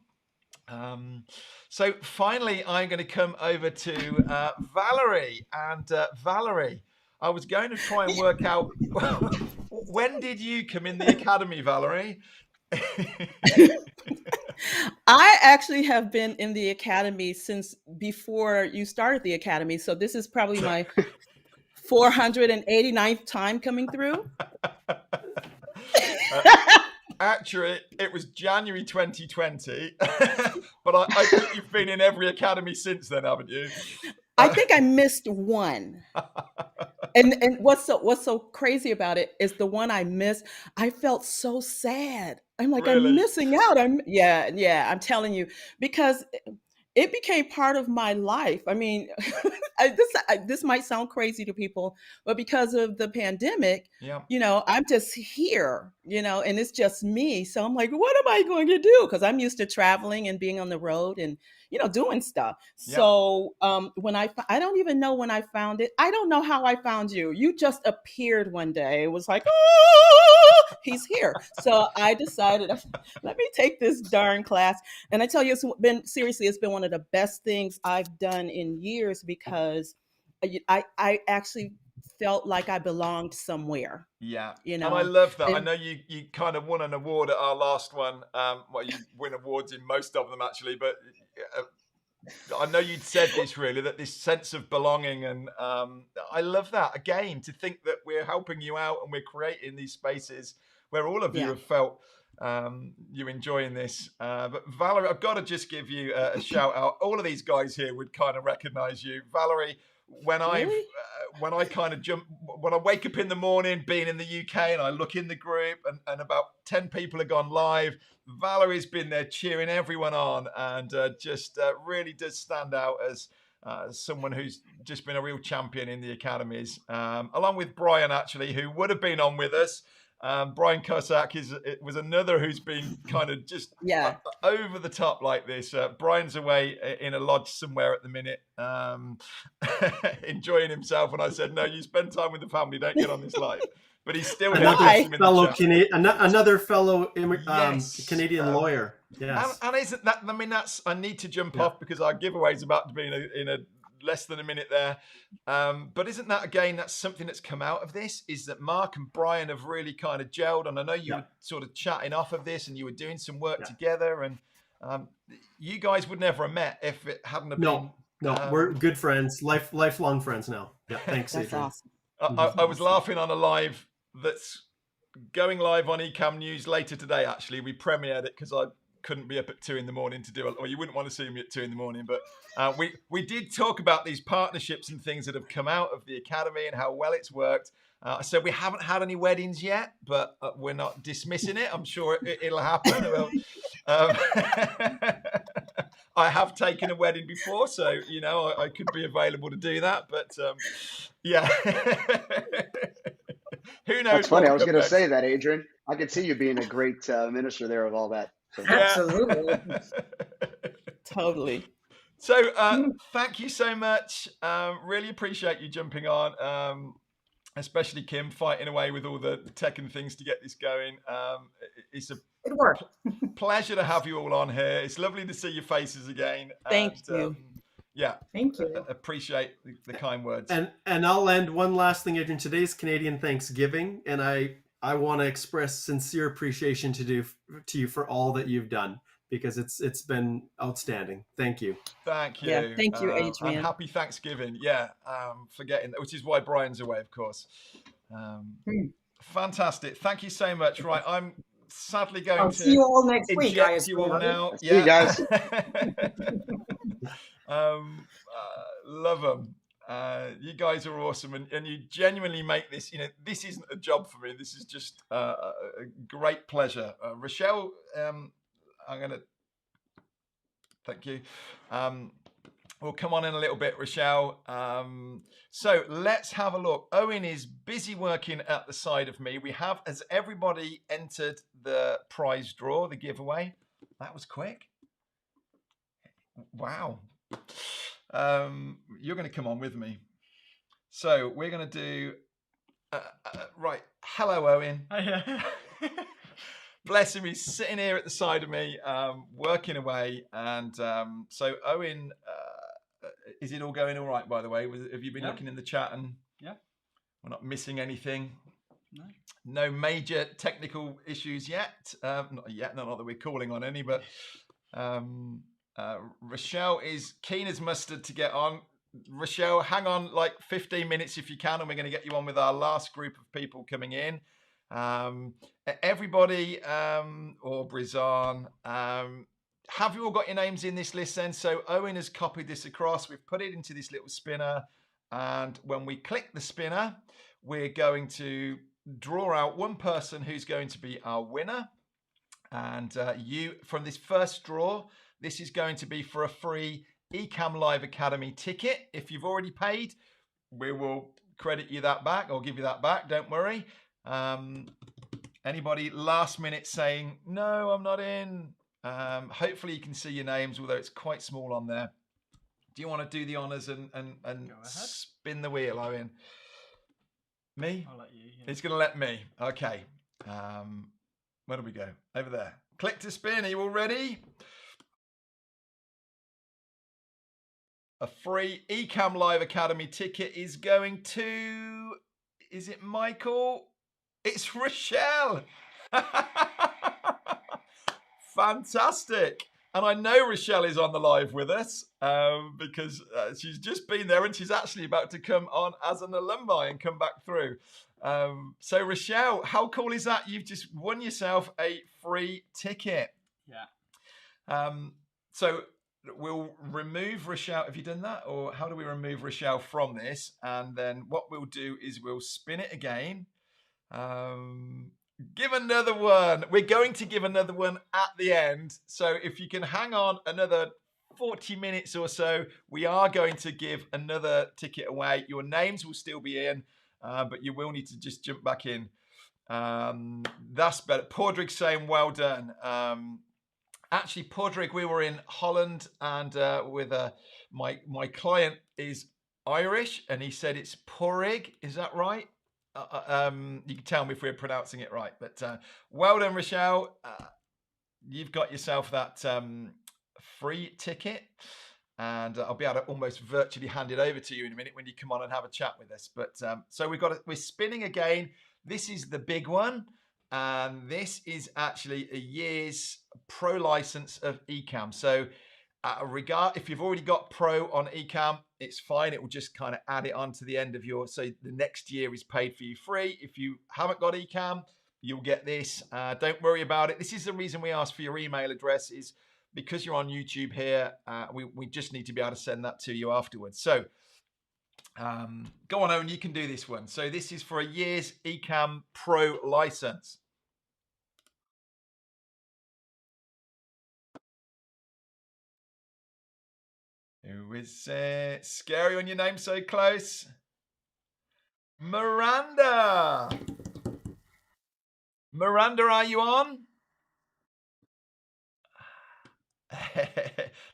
So finally, I'm going to come over to Valerie. And Valerie, I was going to try and work out, when did you come in the academy, Valerie? I actually have been in the academy since before you started the academy. So this is probably my 489th time coming through. Actually, it was January 2020, but I think you've been in every academy since then, haven't you? I think I missed one. And what's so crazy about it is the one I missed, I felt so sad. I'm like, really? I'm missing out. I'm telling you, because it became part of my life. I mean, this might sound crazy to people, but because of the pandemic, I'm just here, and it's just me. So I'm like, what am I going to do? Because I'm used to traveling and being on the road and, doing stuff. Yeah. So when I don't even know when I found it. I don't know how I found you. You just appeared one day. It was like, oh, he's here. So I decided, let me take this darn class. And I tell you, it's been one of the best things I've done in years, because I actually felt like I belonged somewhere. Yeah. And I love that. I know you kind of won an award at our last one. Well, you win awards in most of them, actually, but I know you'd said this, really, that this sense of belonging, and I love that, again, to think that we're helping you out and we're creating these spaces where all of you have felt you're enjoying this. But Valerie, I've got to just give you a shout out. All of these guys here would kind of recognize you. Valerie, when I wake up in the morning being in the UK and I look in the group and about 10 people have gone live, Valerie's been there cheering everyone on, and just really does stand out as someone who's just been a real champion in the academies, along with Brian, actually, who would have been on with us. Brian Cossack was another who's been kind of just over the top like this. Brian's away in a lodge somewhere at the minute, enjoying himself. And I said, no, you spend time with the family, don't get on this live. But he's still another fellow Canadian lawyer. Yes. And isn't that, I mean, I need to jump off because our giveaway's about to be in a less than a minute there. But isn't that, again, that's something that's come out of this, is that Mark and Brian have really kind of gelled. And I know you were sort of chatting off of this and you were doing some work together. And you guys would never have met if it hadn't have been. No, we're good friends, lifelong friends now. Yeah, thanks, that's Adrian. Awesome. I was laughing on a live that's going live on Ecamm News later today, actually. We premiered it because I couldn't be up at 2 a.m. to do it. Well, you wouldn't want to see me at 2 a.m, but we did talk about these partnerships and things that have come out of the academy and how well it's worked. So we haven't had any weddings yet, but we're not dismissing it. I'm sure it'll happen. Well, I have taken a wedding before, so I could be available to do that. But who knows? That's funny. I was going to say that, Adrian. I could see you being a great minister there of all that. So. Absolutely. Totally. So thank you so much. Really appreciate you jumping on, especially Kim, fighting away with all the tech and things to get this going. It's a It worked. Pleasure to have you all on here. It's lovely to see your faces again. Thank you. Yeah. Thank you. Appreciate the kind words. And I'll end one last thing, Adrian. Today's Canadian Thanksgiving, and I want to express sincere appreciation to you for all that you've done, because it's been outstanding. Thank you. Thank you. Yeah, thank you, Adrian. And happy Thanksgiving. Yeah, forgetting that, which is why Brian's away, of course. Fantastic. Thank you so much. Right, I'm sadly going to see you all next week. Inject you all now. See you guys. Love them. You guys are awesome, and you genuinely make this. This isn't a job for me. This is just a great pleasure. Rochelle, I'm gonna thank you. We'll come on in a little bit, Rochelle. So let's have a look. Owen is busy working at the side of me. Has everybody entered the prize draw, the giveaway? That was quick. Wow. You're going to come on with me. So we're going to do, right. Hello, Owen. Bless him. He's sitting here at the side of me, working away. And so Owen, is it all going all right, by the way? Have you been looking in the chat and we're not missing anything? No major technical issues yet. Not yet, not that we're calling on any, but Rochelle is keen as mustard to get on. Rochelle, hang on like 15 minutes if you can, and we're going to get you on with our last group of people coming in. Everybody, or Brizan, have you all got your names in this list then? So Owen has copied this across. We've put it into this little spinner. And when we click the spinner, we're going to draw out one person who's going to be our winner. And you, from this first draw, this is going to be for a free Ecamm Live Academy ticket. If you've already paid, we will credit you that back or give you that back. Don't worry. Anybody last minute saying, no, I'm not in? Hopefully you can see your names, although it's quite small on there. Do you want to do the honors and spin the wheel, Owen? Me? I'll let you. Yeah. It's going to let me. Okay. Where do we go? Over there. Click to spin. Are you all ready? A free Ecamm Live Academy ticket is going to... Is it Michael? It's Rochelle. Fantastic. And I know Rochelle is on the live with us because she's just been there and she's actually about to come on as an alumni and come back through. So Rochelle, how cool is that? You've just won yourself a free ticket. Yeah. So we'll remove Rochelle. Have you done that? Or how do we remove Rochelle from this? And then what we'll do is we'll spin it again. Give another one. We're going to give another one at the end. So if you can hang on another 40 minutes or so, we are going to give another ticket away. Your names will still be in, but you will need to just jump back in. That's better. Podrick saying well done. Actually, Podrick, we were in Holland and with my client is Irish and he said it's Porrig. Is that right? You can tell me if we're pronouncing it right, but well done, Rochelle. You've got yourself that free ticket, and I'll be able to almost virtually hand it over to you in a minute when you come on and have a chat with us. But so we're spinning again. This is the big one, and this is actually a year's pro license of Ecamm. So if you've already got pro on Ecamm, it's fine. It will just kind of add it on to the end of so the next year is paid for you free. If you haven't got Ecamm, you'll get this. Don't worry about it. This is the reason we ask for your email address, is because you're on YouTube here. We just need to be able to send that to you afterwards. So go on, Owen, you can do this one. So this is for a year's Ecamm Pro license. Who is scary when your name's so close? Miranda. Miranda, are you on?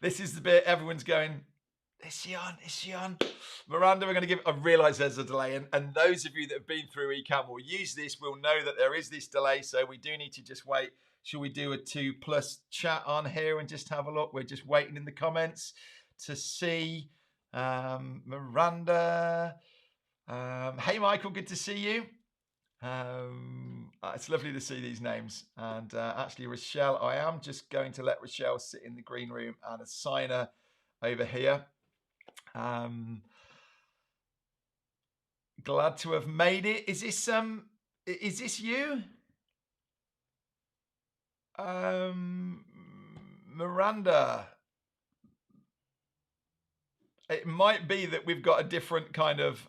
This is the bit everyone's going, is she on? Is she on? Miranda, we're going to give, I realise there's a delay, and those of you that have been through Ecamm or use this will know that there is this delay, so we do need to just wait. Shall we do a 2+ chat on here and just have a look? We're just waiting in the comments to see Miranda. Hey, Michael, good to see you. It's lovely to see these names. And actually, Rochelle, I am just going to let Rochelle sit in the green room and assign her over here. Glad to have made it. Is this you? Miranda. It might be that we've got a different kind of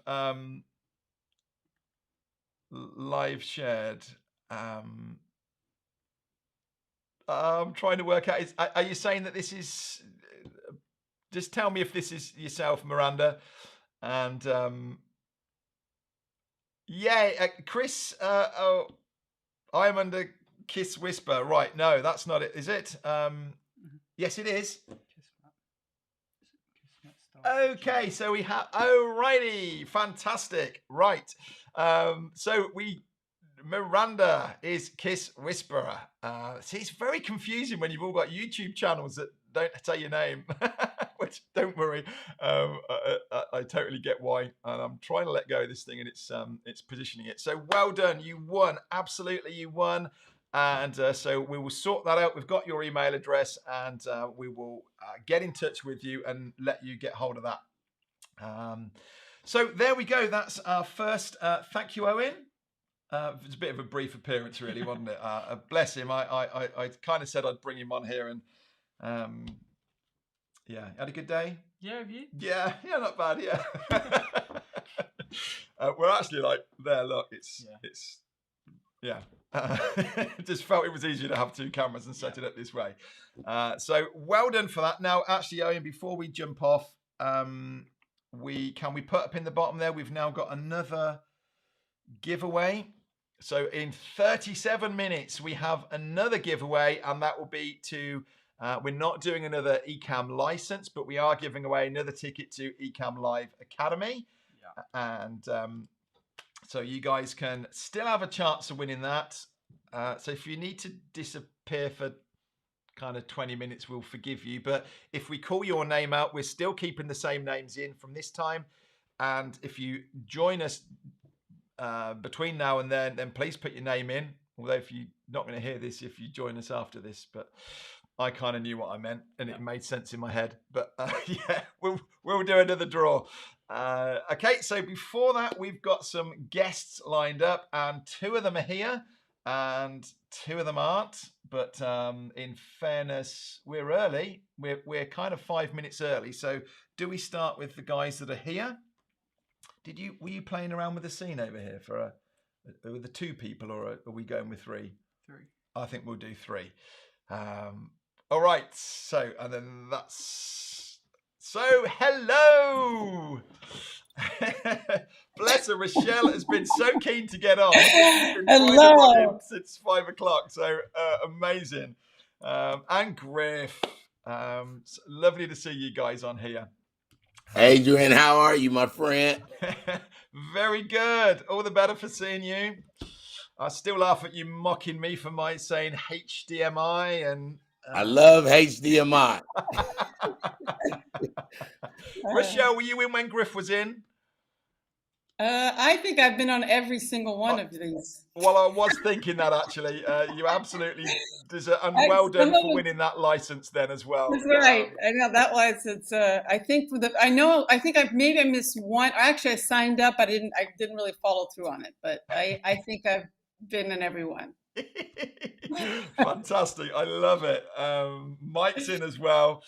live shared. I'm trying to work out. Are you saying that this is? Just tell me if this is yourself, Miranda. And Chris. I'm under Kiss Whisper. Right? No, that's not it. Is it? Yes, it is. Okay, so we have. Alrighty, fantastic. Right. So Miranda is Kiss Whisperer. See, it's very confusing when you've all got YouTube channels that don't tell your name. Which, don't worry, I totally get why, and I'm trying to let go of this thing, and it's positioning it. So well done, you won. Absolutely, you won. And so we will sort that out. We've got your email address, and we will get in touch with you and let you get hold of that. So there we go. That's our first. Thank you, Owen. It was a bit of a brief appearance, really, wasn't it? Bless him. I kind of said I'd bring him on here, and had a good day. Yeah, have you? Yeah, not bad. Yeah. We're actually like there. Look, it's. Just felt it was easier to have two cameras and set it up this way. So well done for that. Now, actually, Owen, before we jump off, we put up in the bottom there, we've now got another giveaway. So in 37 minutes, we have another giveaway, and that will be to, we're not doing another Ecamm license, but we are giving away another ticket to Ecamm Live Academy. Yeah. And so you guys can still have a chance of winning that. So if you need to disappear for kind of 20 minutes, we'll forgive you. But if we call your name out, we're still keeping the same names in from this time. And if you join us between now and then please put your name in. Although if you're not going to hear this, if you join us after this, but I kind of knew what I meant and it made sense in my head. But we'll do another draw. Okay, so before that, we've got some guests lined up, and 2 of them are here and 2 of them aren't. But in fairness, we're early. We're kind of 5 minutes early. So do we start with the guys that are here? Were you playing around with the scene over here for with the 2 people, or are we going with 3? 3. I think we'll do 3. All right. So, and then that's. So, hello. Bless her, Rochelle has been so keen to get on. Hello. Since 5 o'clock. So amazing. And Griff. Lovely to see you guys on here. Adrian, how are you, my friend? Very good. All the better for seeing you. I still laugh at you mocking me for my saying HDMI and. I love HDMI. Rochelle, were you in when Griff was in? I think I've been on every single one of these. Well, I was thinking that actually. You absolutely deserve, and well done for winning that license then as well. That's right. I know that license. I think I think I missed one. Actually, I signed up. I didn't really follow through on it, but I think I've been in every one. Fantastic. I love it. Mike's in as well.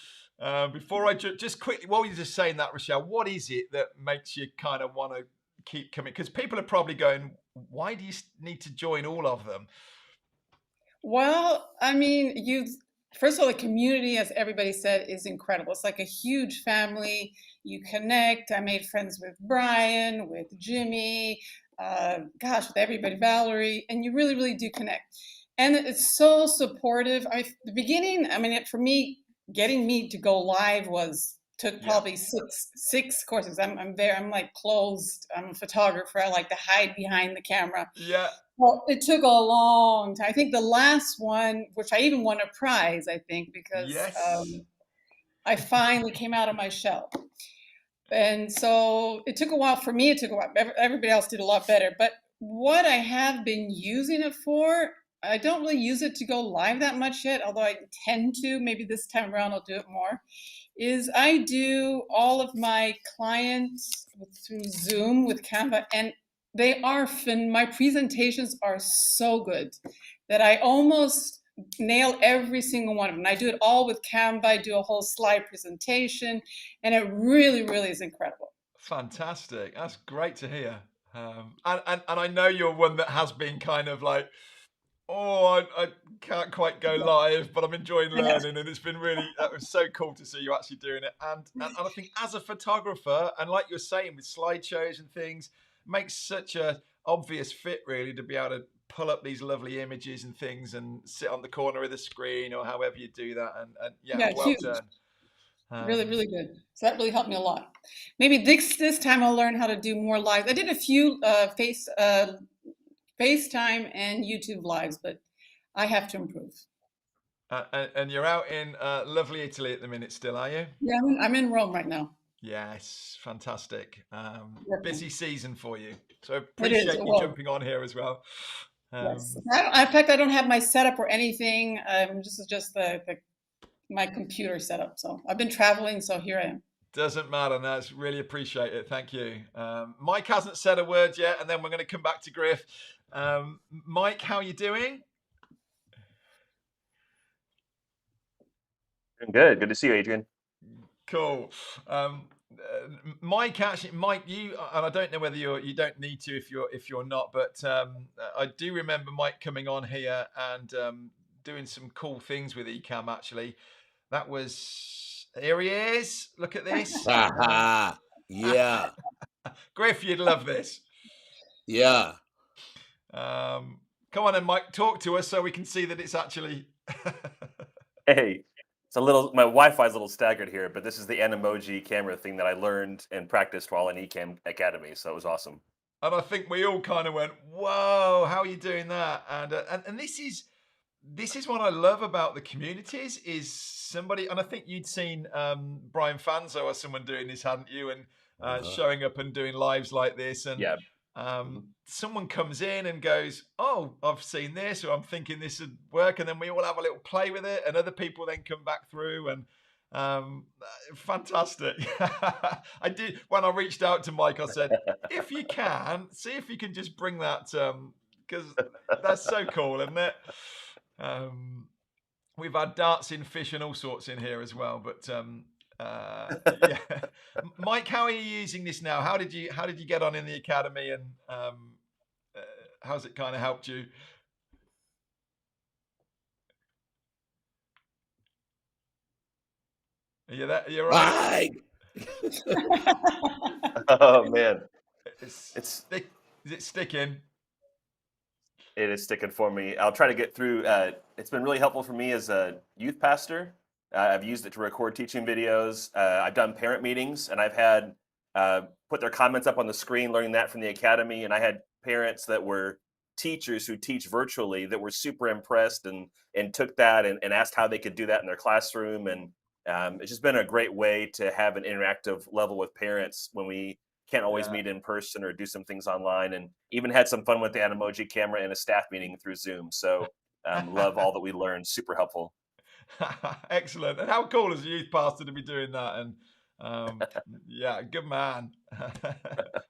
Before I just quickly, while you're just saying that, Rochelle, what is it that makes you kind of want to keep coming? Because people are probably going, why do you need to join all of them? Well, I mean, first of all, the community, as everybody said, is incredible. It's like a huge family. You connect. I made friends with Brian, with Jimmy, with everybody, Valerie, and you really, really do connect. And it's so supportive. The beginning, for me, getting me to go live took probably six courses. I'm like closed. I'm a photographer. I like to hide behind the camera. Yeah. Well, it took a long time. I think the last one, which I even won a prize, I think, because I finally came out of my shell. And so it took a while for me. It took a while. Everybody else did a lot better. But what I have been using it for, I don't really use it to go live that much yet, although I tend to. Maybe this time around I'll do it more. Is I do all of my clients through Zoom with Canva, and my presentations are so good that I almost nail every single one of them. I do it all with Canva. I do a whole slide presentation, and it really, really is incredible. Fantastic. That's great to hear. And I know you're one that has been kind of like, I can't quite go live, but I'm enjoying learning, and it's been that was so cool to see you actually doing it. And I think as a photographer, and like you're saying with slideshows and things, makes such a obvious fit really to be able to pull up these lovely images and things and sit on the corner of the screen or however you do that. And well huge. done. Really, really good. So that really helped me a lot. Maybe this time I'll learn how to do more live. I did a few FaceTime and YouTube lives, but I have to improve. And you're out in lovely Italy at the minute still, are you? Yeah, I'm in Rome right now. Yes, fantastic. Busy season for you. So appreciate you jumping on here as well. Yes. In fact, I don't have my setup or anything. This is just my computer setup. So I've been traveling, so here I am. Doesn't matter. No, it's really appreciate it. Thank you. Mike hasn't said a word yet, and then we're going to come back to Griff. Mike, how are you doing? Good. Good to see you, Adrian. Cool. Mike, you, and I don't know whether you don't need to if you're not, but I do remember Mike coming on here and doing some cool things with Ecamm. Actually, that was here he is. Look at this. Yeah. Griff, you'd love this. Yeah. Come on, then, Mike, talk to us so we can see that it's actually. Hey. It's my Wi-Fi is a little staggered here, but this is the Animoji camera thing that I learned and practiced while in Ecamm Academy, so it was awesome. And I think we all kind of went, "Whoa, how are you doing that?" And this is what I love about the communities is somebody, and I think you'd seen Brian Fanzo or someone doing this, hadn't you? And showing up and doing lives like this, and someone comes in and goes, "Oh, I've seen this," or "I'm thinking this would work," and then we all have a little play with it, and other people then come back through, and fantastic. I did when I reached out to Mike. I said, "If you can, see if you can just bring that, because that's so cool, isn't it?" We've had darts in, fish, and all sorts in here as well, but. Yeah. Mike, how are you using this now? How did you get on in the academy, and how's it kind of helped you? You're right. Oh man, is it sticking? It is sticking for me. I'll try to get through. It's been really helpful for me as a youth pastor. I've used it to record teaching videos. I've done parent meetings, and I've had put their comments up on the screen, learning that from the academy. And I had parents that were teachers who teach virtually that were super impressed and took that and asked how they could do that in their classroom. And it's just been a great way to have an interactive level with parents when we can't always meet in person or do some things online. And even had some fun with the Animoji camera in a staff meeting through Zoom. So love all that we learned. Super helpful. Excellent. And how cool is a youth pastor to be doing that? And good man.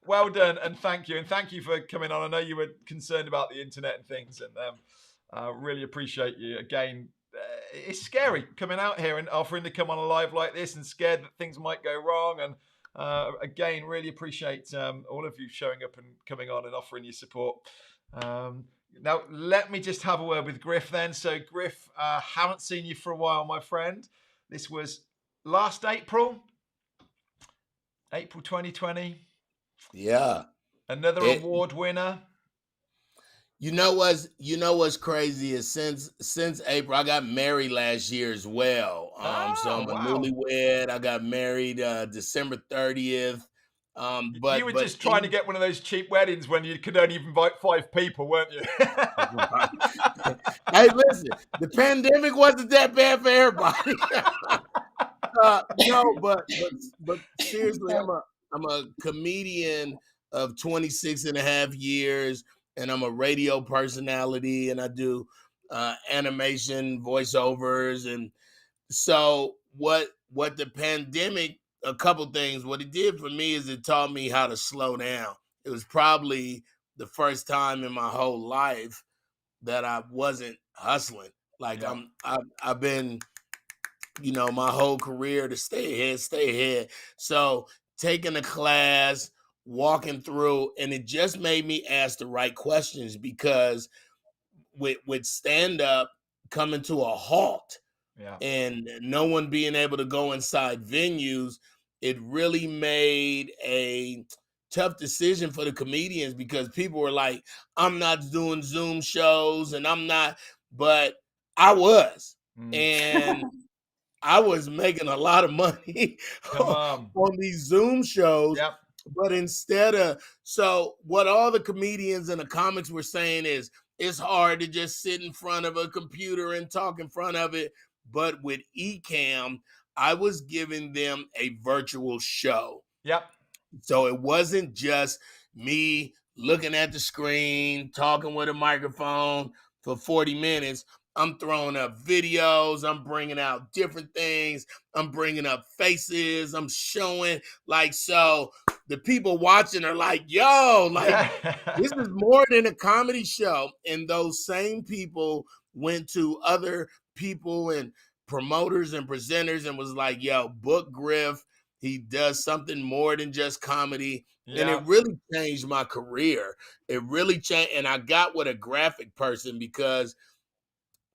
Well done, and thank you. And thank you for coming on. I know you were concerned about the internet and things, and really appreciate you. Again, it's scary coming out here and offering to come on a live like this, and scared that things might go wrong. And again, really appreciate all of you showing up and coming on and offering your support. Now, let me just have a word with Griff then. So, Griff, haven't seen you for a while, my friend. This was last April 2020. Yeah. Another award winner. You know what's crazy is since April, I got married last year as well. So I'm a newlywed. I got married December 30th. But you were just trying to get one of those cheap weddings when you could only invite 5 people, weren't you? Hey, listen, the pandemic wasn't that bad for everybody. No, but seriously, I'm a comedian of 26 and a half years, and I'm a radio personality, and I do animation voiceovers. And so what the pandemic, a couple things, what it did for me is it taught me how to slow down. It was probably the first time in my whole life that I wasn't hustling. Like I've been, my whole career to stay ahead. So taking a class, walking through, and it just made me ask the right questions, because with stand up coming to a halt and no one being able to go inside venues, it really made a tough decision for the comedians, because people were like, I'm not doing Zoom shows, and I'm not, but I was. And I was making a lot of money on these Zoom shows. Yep. But so what all the comedians and the comics were saying is, it's hard to just sit in front of a computer and talk in front of it. But with Ecamm, I was giving them a virtual show. Yep. So it wasn't just me looking at the screen, talking with a microphone for 40 minutes. I'm throwing up videos. I'm bringing out different things. I'm bringing up faces. I'm showing, so the people watching are like, yo, this is more than a comedy show. And those same people went to other people and promoters and presenters and was like, yo, book Griff. He does something more than just comedy. And it really changed my career. It really changed. And I got with a graphic person, because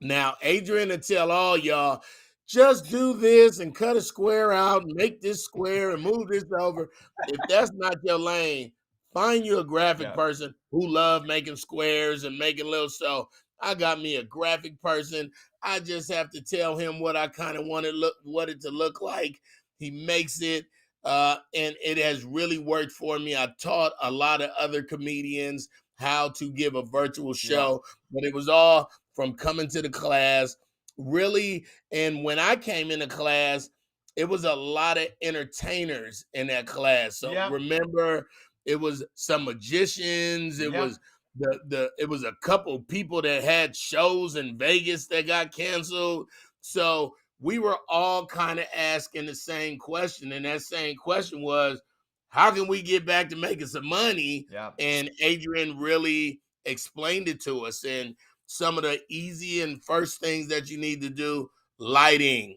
now Adrian will tell all y'all, just do this and cut a square out and make this square and move this over. If that's not your lane, find you a graphic person who love making squares and making little. So I got me a graphic person. I just have to tell him what I kind of want it to look like. He makes it, and it has really worked for me. I taught a lot of other comedians how to give a virtual show, but it was all from coming to the class, really. And when I came into class, it was a lot of entertainers in that class. So remember, it was some magicians. It was it was a couple people that had shows in Vegas that got canceled. So we were all kind of asking the same question. And that same question was, how can we get back to making some money? And Adrian really explained it to us. And some of the easy and first things that you need to do, lighting,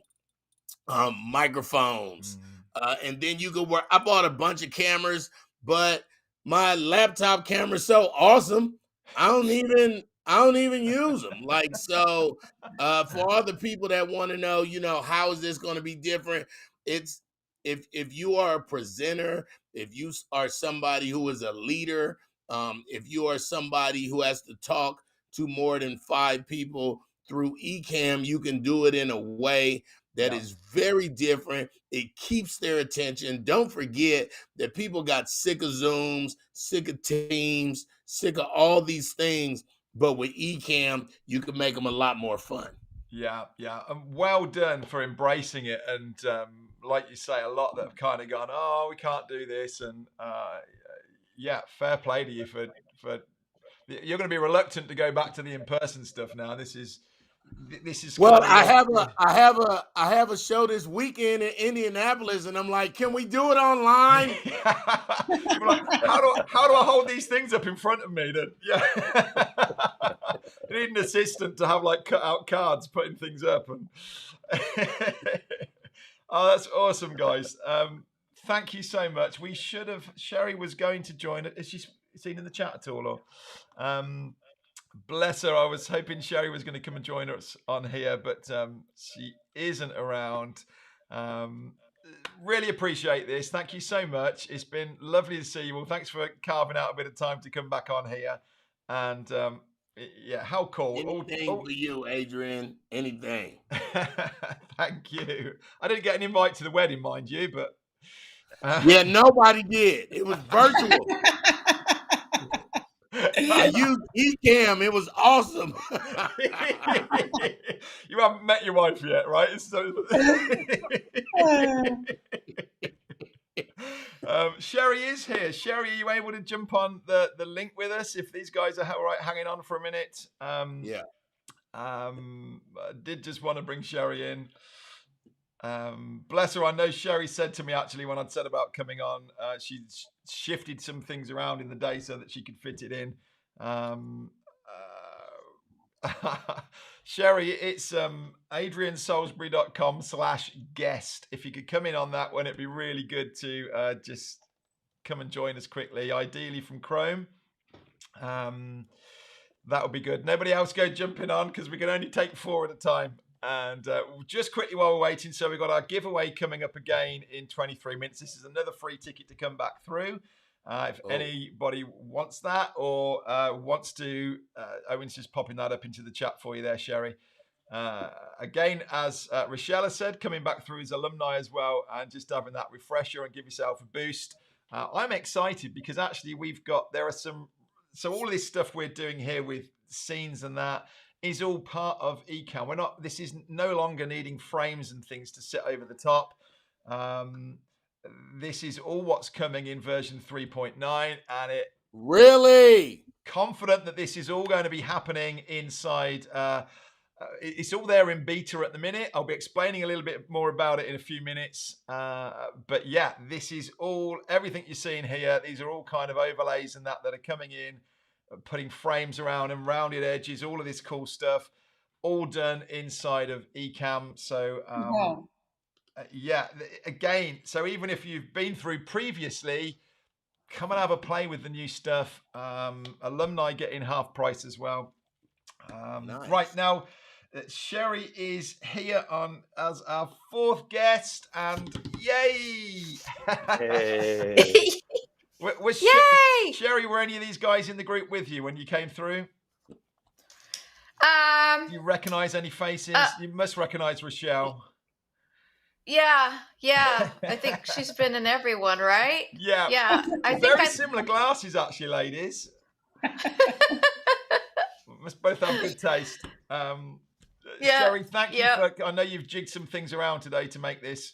microphones, and then you go work. I bought a bunch of cameras, but my laptop camera's so awesome, I don't even use them. So for all the people that want to know, how is this going to be different? It's if you are a presenter, if you are somebody who is a leader, if you are somebody who has to talk to more than 5 people through Ecamm, you can do it in a way that is very different. It keeps their attention. Don't forget that people got sick of Zooms, sick of Teams, sick of all these things. But with Ecamm, you can make them a lot more fun. Yeah. Well done for embracing it. And like you say, a lot that have kind of gone, oh, we can't do this. And fair play to you for you're going to be reluctant to go back to the in-person stuff now. This is well, I have a show this weekend in Indianapolis, and I'm like, can we do it online? Like, how do I hold these things up in front of me? Then you need an assistant to have cut out cards putting things up. And oh, that's awesome, guys. Thank you so much. We should have. Sherry was going to join it. Is she seen in the chat at all? Or bless her. I was hoping Sherry was going to come and join us on here, but she isn't around. Really appreciate this. Thank you so much. It's been lovely to see you all. Thanks for carving out a bit of time to come back on here. And how cool. Anything for you, Adrian. Anything. Thank you. I didn't get an invite to the wedding, mind you, but Yeah, nobody did. It was virtual. I used Ecamm. It was awesome. You haven't met your wife yet, right? So... Sherry is here. Sherry, are you able to jump on the link with us if these guys are all right hanging on for a minute? Yeah. I did just want to bring Sherry in. Bless her. I know Sherry said to me actually when I'd said about coming on, she shifted some things around in the day so that she could fit it in. Sherry, it's adriansalisbury.com/guest. If you could come in on that one, it'd be really good to just come and join us quickly, ideally from Chrome. That would be good. Nobody else go jumping on because we can only take 4 at a time. And just quickly while we're waiting, so we've got our giveaway coming up again in 23 minutes. This is another free ticket to come back through. If anybody wants that or wants to, Owen's just popping that up into the chat for you there, Sherry. Again, as Rochelle has said, coming back through as alumni as well and just having that refresher and give yourself a boost. I'm excited because actually so all of this stuff we're doing here with scenes and that is all part of Ecamm. This is no longer needing frames and things to sit over the top. This is all what's coming in version 3.9 and it really confident that this is all going to be happening inside. It's all there in beta at the minute. I'll be explaining a little bit more about it in a few minutes. But yeah, this is everything you're seeing here. These are all kind of overlays and that are coming in, putting frames around and rounded edges, all of this cool stuff, all done inside of Ecamm. So yeah, again, so even if you've been through previously, come and have a play with the new stuff. Alumni getting half price as well. Nice. Right now, Sherry is here as our 4th guest, and yay! Hey. Yay! Sherry, were any of these guys in the group with you when you came through? Do you recognize any faces? You must recognize Rochelle. Yeah. I think she's been in everyone, right? Yeah. I think similar glasses, actually, ladies. Must both have good taste. Sherry, thank you for. I know you've jigged some things around today to make this.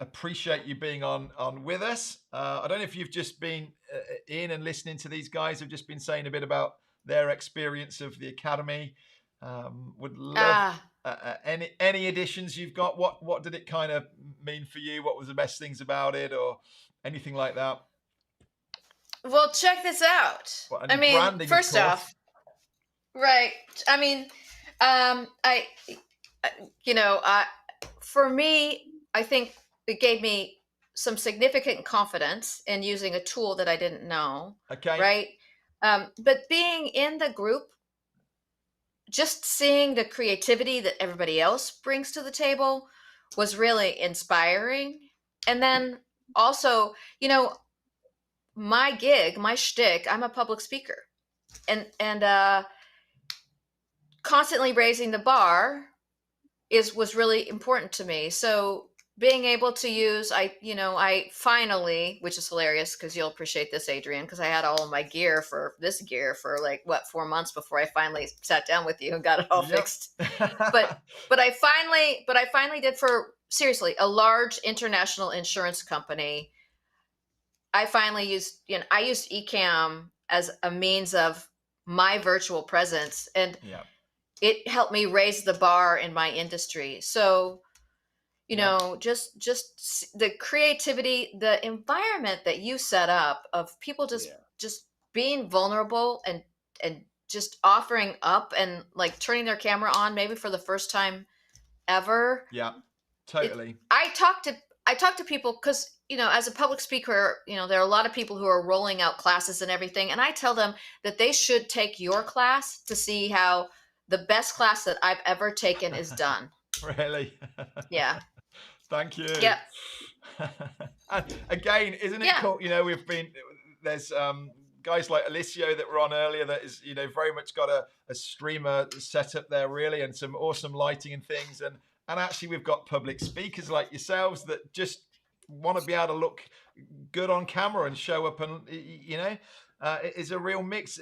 Appreciate you being on with us. I don't know if you've just been in and listening to these guys who've just been saying a bit about their experience of the academy. Would love any additions you've got. What did it kind of mean for you? What was the best things about it, or anything like that? Well, check this out. I mean, branding, first off, right. I mean, for me, I think it gave me some significant confidence in using a tool that I didn't know. Okay. Right. But being in the group, just seeing the creativity that everybody else brings to the table was really inspiring. And then also, my gig, my shtick, I'm a public speaker, and constantly raising the bar was really important to me. So being able to use, I finally, which is hilarious because you'll appreciate this, Adrian, because I had all of my gear for 4 months before I finally sat down with you and got it all fixed. But I finally did, for seriously a large international insurance company. I finally used, I used Ecamm as a means of my virtual presence, and it helped me raise the bar in my industry. So, just the creativity, the environment that you set up of people just being vulnerable and just offering up and like turning their camera on maybe for the first time ever. Yeah, totally. I talk to people because, as a public speaker, there are a lot of people who are rolling out classes and everything. And I tell them that they should take your class to see how the best class that I've ever taken is done. Really? Yeah. Thank you. Yeah. And again, isn't it cool? There's guys like Alicio that were on earlier that is, very much got a streamer set up there really, and some awesome lighting and things. And actually we've got public speakers like yourselves that just want to be able to look good on camera and show up, and it's a real mix.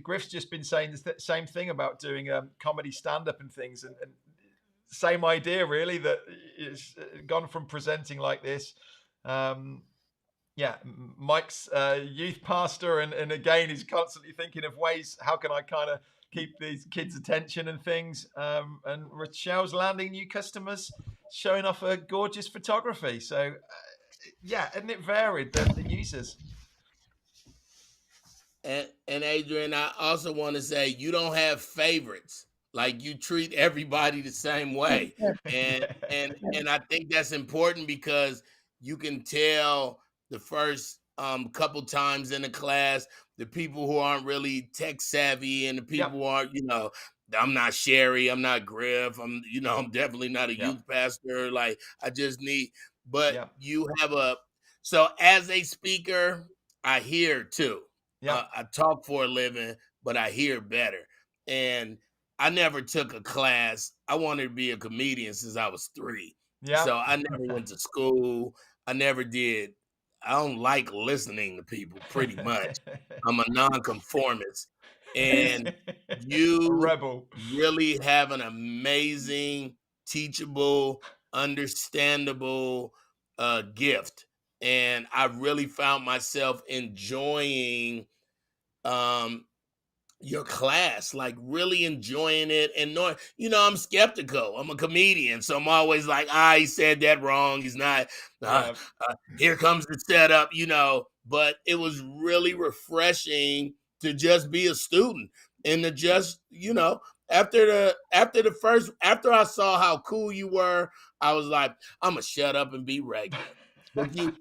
Griff's just been saying the same thing about doing comedy stand-up and things, and same idea really, that it's gone from presenting like this. Mike's youth pastor, and again, he's constantly thinking of ways, how can I kind of keep these kids' attention and things. And Rochelle's landing new customers, showing off her gorgeous photography. So, isn't it varied, the users? And Adrian, I also want to say, you don't have favorites. Like, you treat everybody the same way. And I think that's important, because you can tell the first couple times in the class, the people who aren't really tech savvy, and the people who aren't, I'm not Sherry, I'm not Griff, I'm definitely not a youth pastor. Like, I just need, but you have so as a speaker, I hear too. I talk for a living, but I hear better. And I never took a class. I wanted to be a comedian since I was 3. So I never went to school. I never did. I don't like listening to people, pretty much. I'm a nonconformist. And you really have an amazing, teachable, understandable gift. And I really found myself enjoying your class, like really enjoying it, and knowing, I'm skeptical. I'm a comedian, so I'm always like, he said that wrong. He's not. Here comes the setup, But it was really refreshing to just be a student, and to just, after I saw how cool you were, I was like, I'm gonna shut up and be regular. But you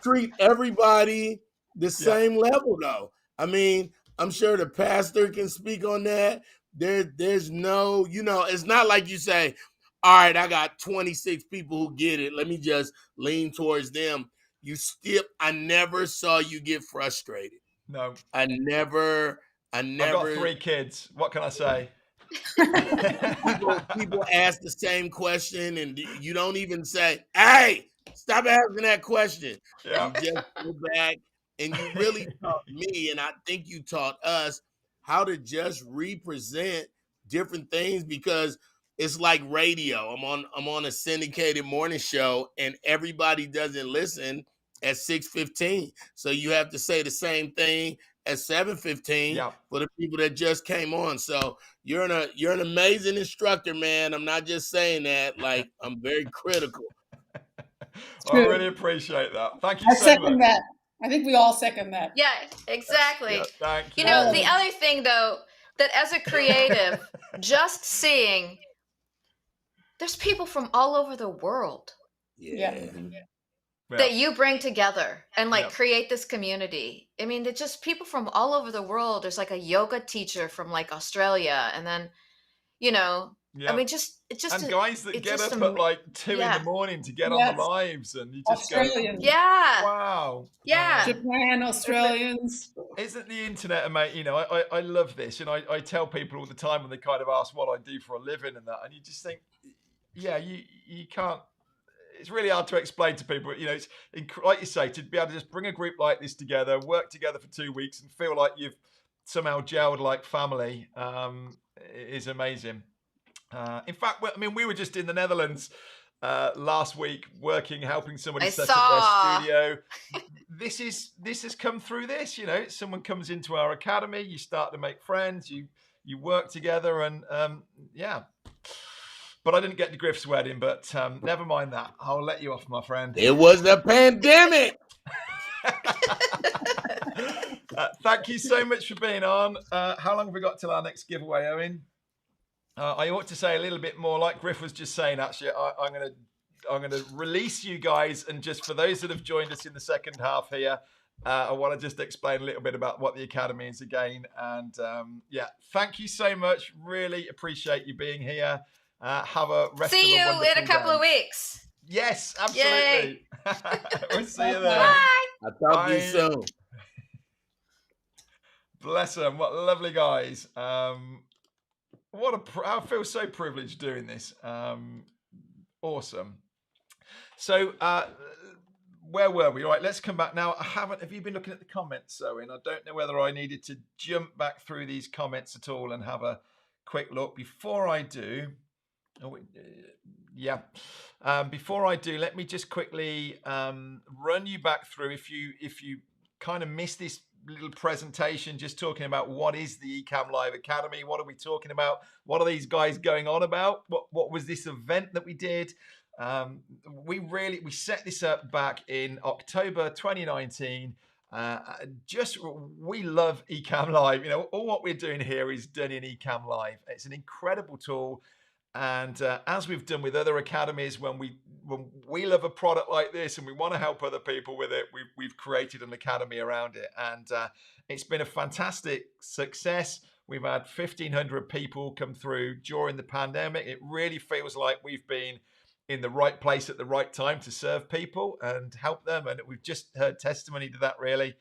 treat everybody the same level, though. I mean, I'm sure the pastor can speak on that. There's no, it's not like you say, all right, I got 26 people who get it, let me just lean towards them. I never saw you get frustrated. No. I've got 3 kids. What can I say? People ask the same question, and you don't even say, hey, stop asking that question. You just go back, and you really taught me, and I think you taught us, how to just represent different things, because it's like radio. I'm on a syndicated morning show, and everybody doesn't listen at 6:15. So you have to say the same thing at 7:15 for the people that just came on. So you're an amazing instructor, man. I'm not just saying that. Like, I'm very critical. I really appreciate that. Thank you so much. I second that. I think we all second that. Yeah, exactly. Thank you. The other thing, though, that as a creative, just seeing, there's people from all over the world. That you bring together and create this community. I mean, they're just people from all over the world. There's like a yoga teacher from like Australia, and then, I mean, and guys that get up at like 2 in the morning to get on the lives, and you just Australians. go, wow, Japan, Australians. Isn't the internet, mate? I love this, and I tell people all the time when they kind of ask what I do for a living and that, and you just think, you can't. It's really hard to explain to people. It's like you say, to be able to just bring a group like this together, work together for 2 weeks, and feel like you've somehow gelled like family is amazing. In fact, we were just in the Netherlands last week, helping somebody set up their studio. This has come through this. Someone comes into our academy, you start to make friends, you work together, and But I didn't get to Griff's wedding, but never mind that. I'll let you off, my friend. It was a pandemic. Thank you so much for being on. How long have we got till our next giveaway, Owen? I ought to say a little bit more, like Griff was just saying. Actually, I'm gonna release you guys, and just for those that have joined us in the second half here, I want to just explain a little bit about what the Academy is again. And thank you so much. Really appreciate you being here. Have a rest See of a you in a couple of weeks. Yes, absolutely. We'll see you there. Bye. I'll talk to you soon. Bless them. What lovely guys. I feel so privileged doing this. Awesome. So where were we? All right, let's come back now. Have you been looking at the comments, Owen? I don't know whether I needed to jump back through these comments at all and have a quick look. Before I do, before I do, let me just quickly run you back through. If you kind of missed this little presentation, just talking about what is the Ecamm Live Academy, what are we talking about, what are these guys going on about, what was this event that we did. We set this up back in October 2019. We love Ecamm Live. You know, all what we're doing here is done in Ecamm Live. It's an incredible tool. And as we've done with other academies, when we love a product like this and we want to help other people with it, we've created an academy around it. And it's been a fantastic success. We've had 1,500 people come through during the pandemic. It really feels like we've been in the right place at the right time to serve people and help them. And we've just heard testimony to that, really.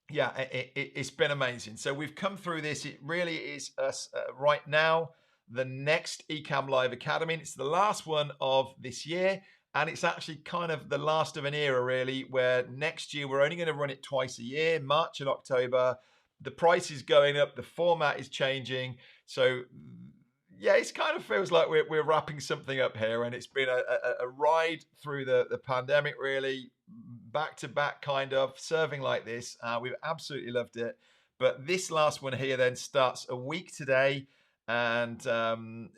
It's been amazing. So we've come through this. It really is us right now, the next Ecamm Live Academy. It's the last one of this year. And it's actually kind of the last of an era, really, where next year we're only going to run it twice a year, March and October. The price is going up. The format is changing. So yeah, it kind of feels like we're wrapping something up here, and it's been a ride through the pandemic, really, back to back, kind of serving like this. We've absolutely loved it. But this last one here then starts a week today, and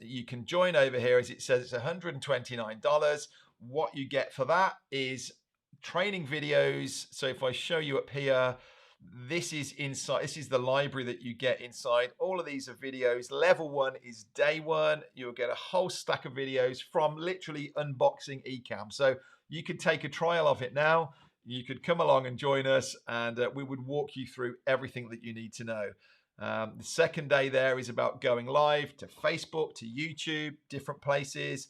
you can join over here. As it says, it's $129. What you get for that is training videos. So if I show you up here, this is inside. This is the library that you get inside. All of these are videos. Level 1 is day 1. You'll get a whole stack of videos from literally unboxing Ecamm. So you could take a trial of it now. You could come along and join us, and we would walk you through everything that you need to know. The second day there is about going live to Facebook, to YouTube, different places.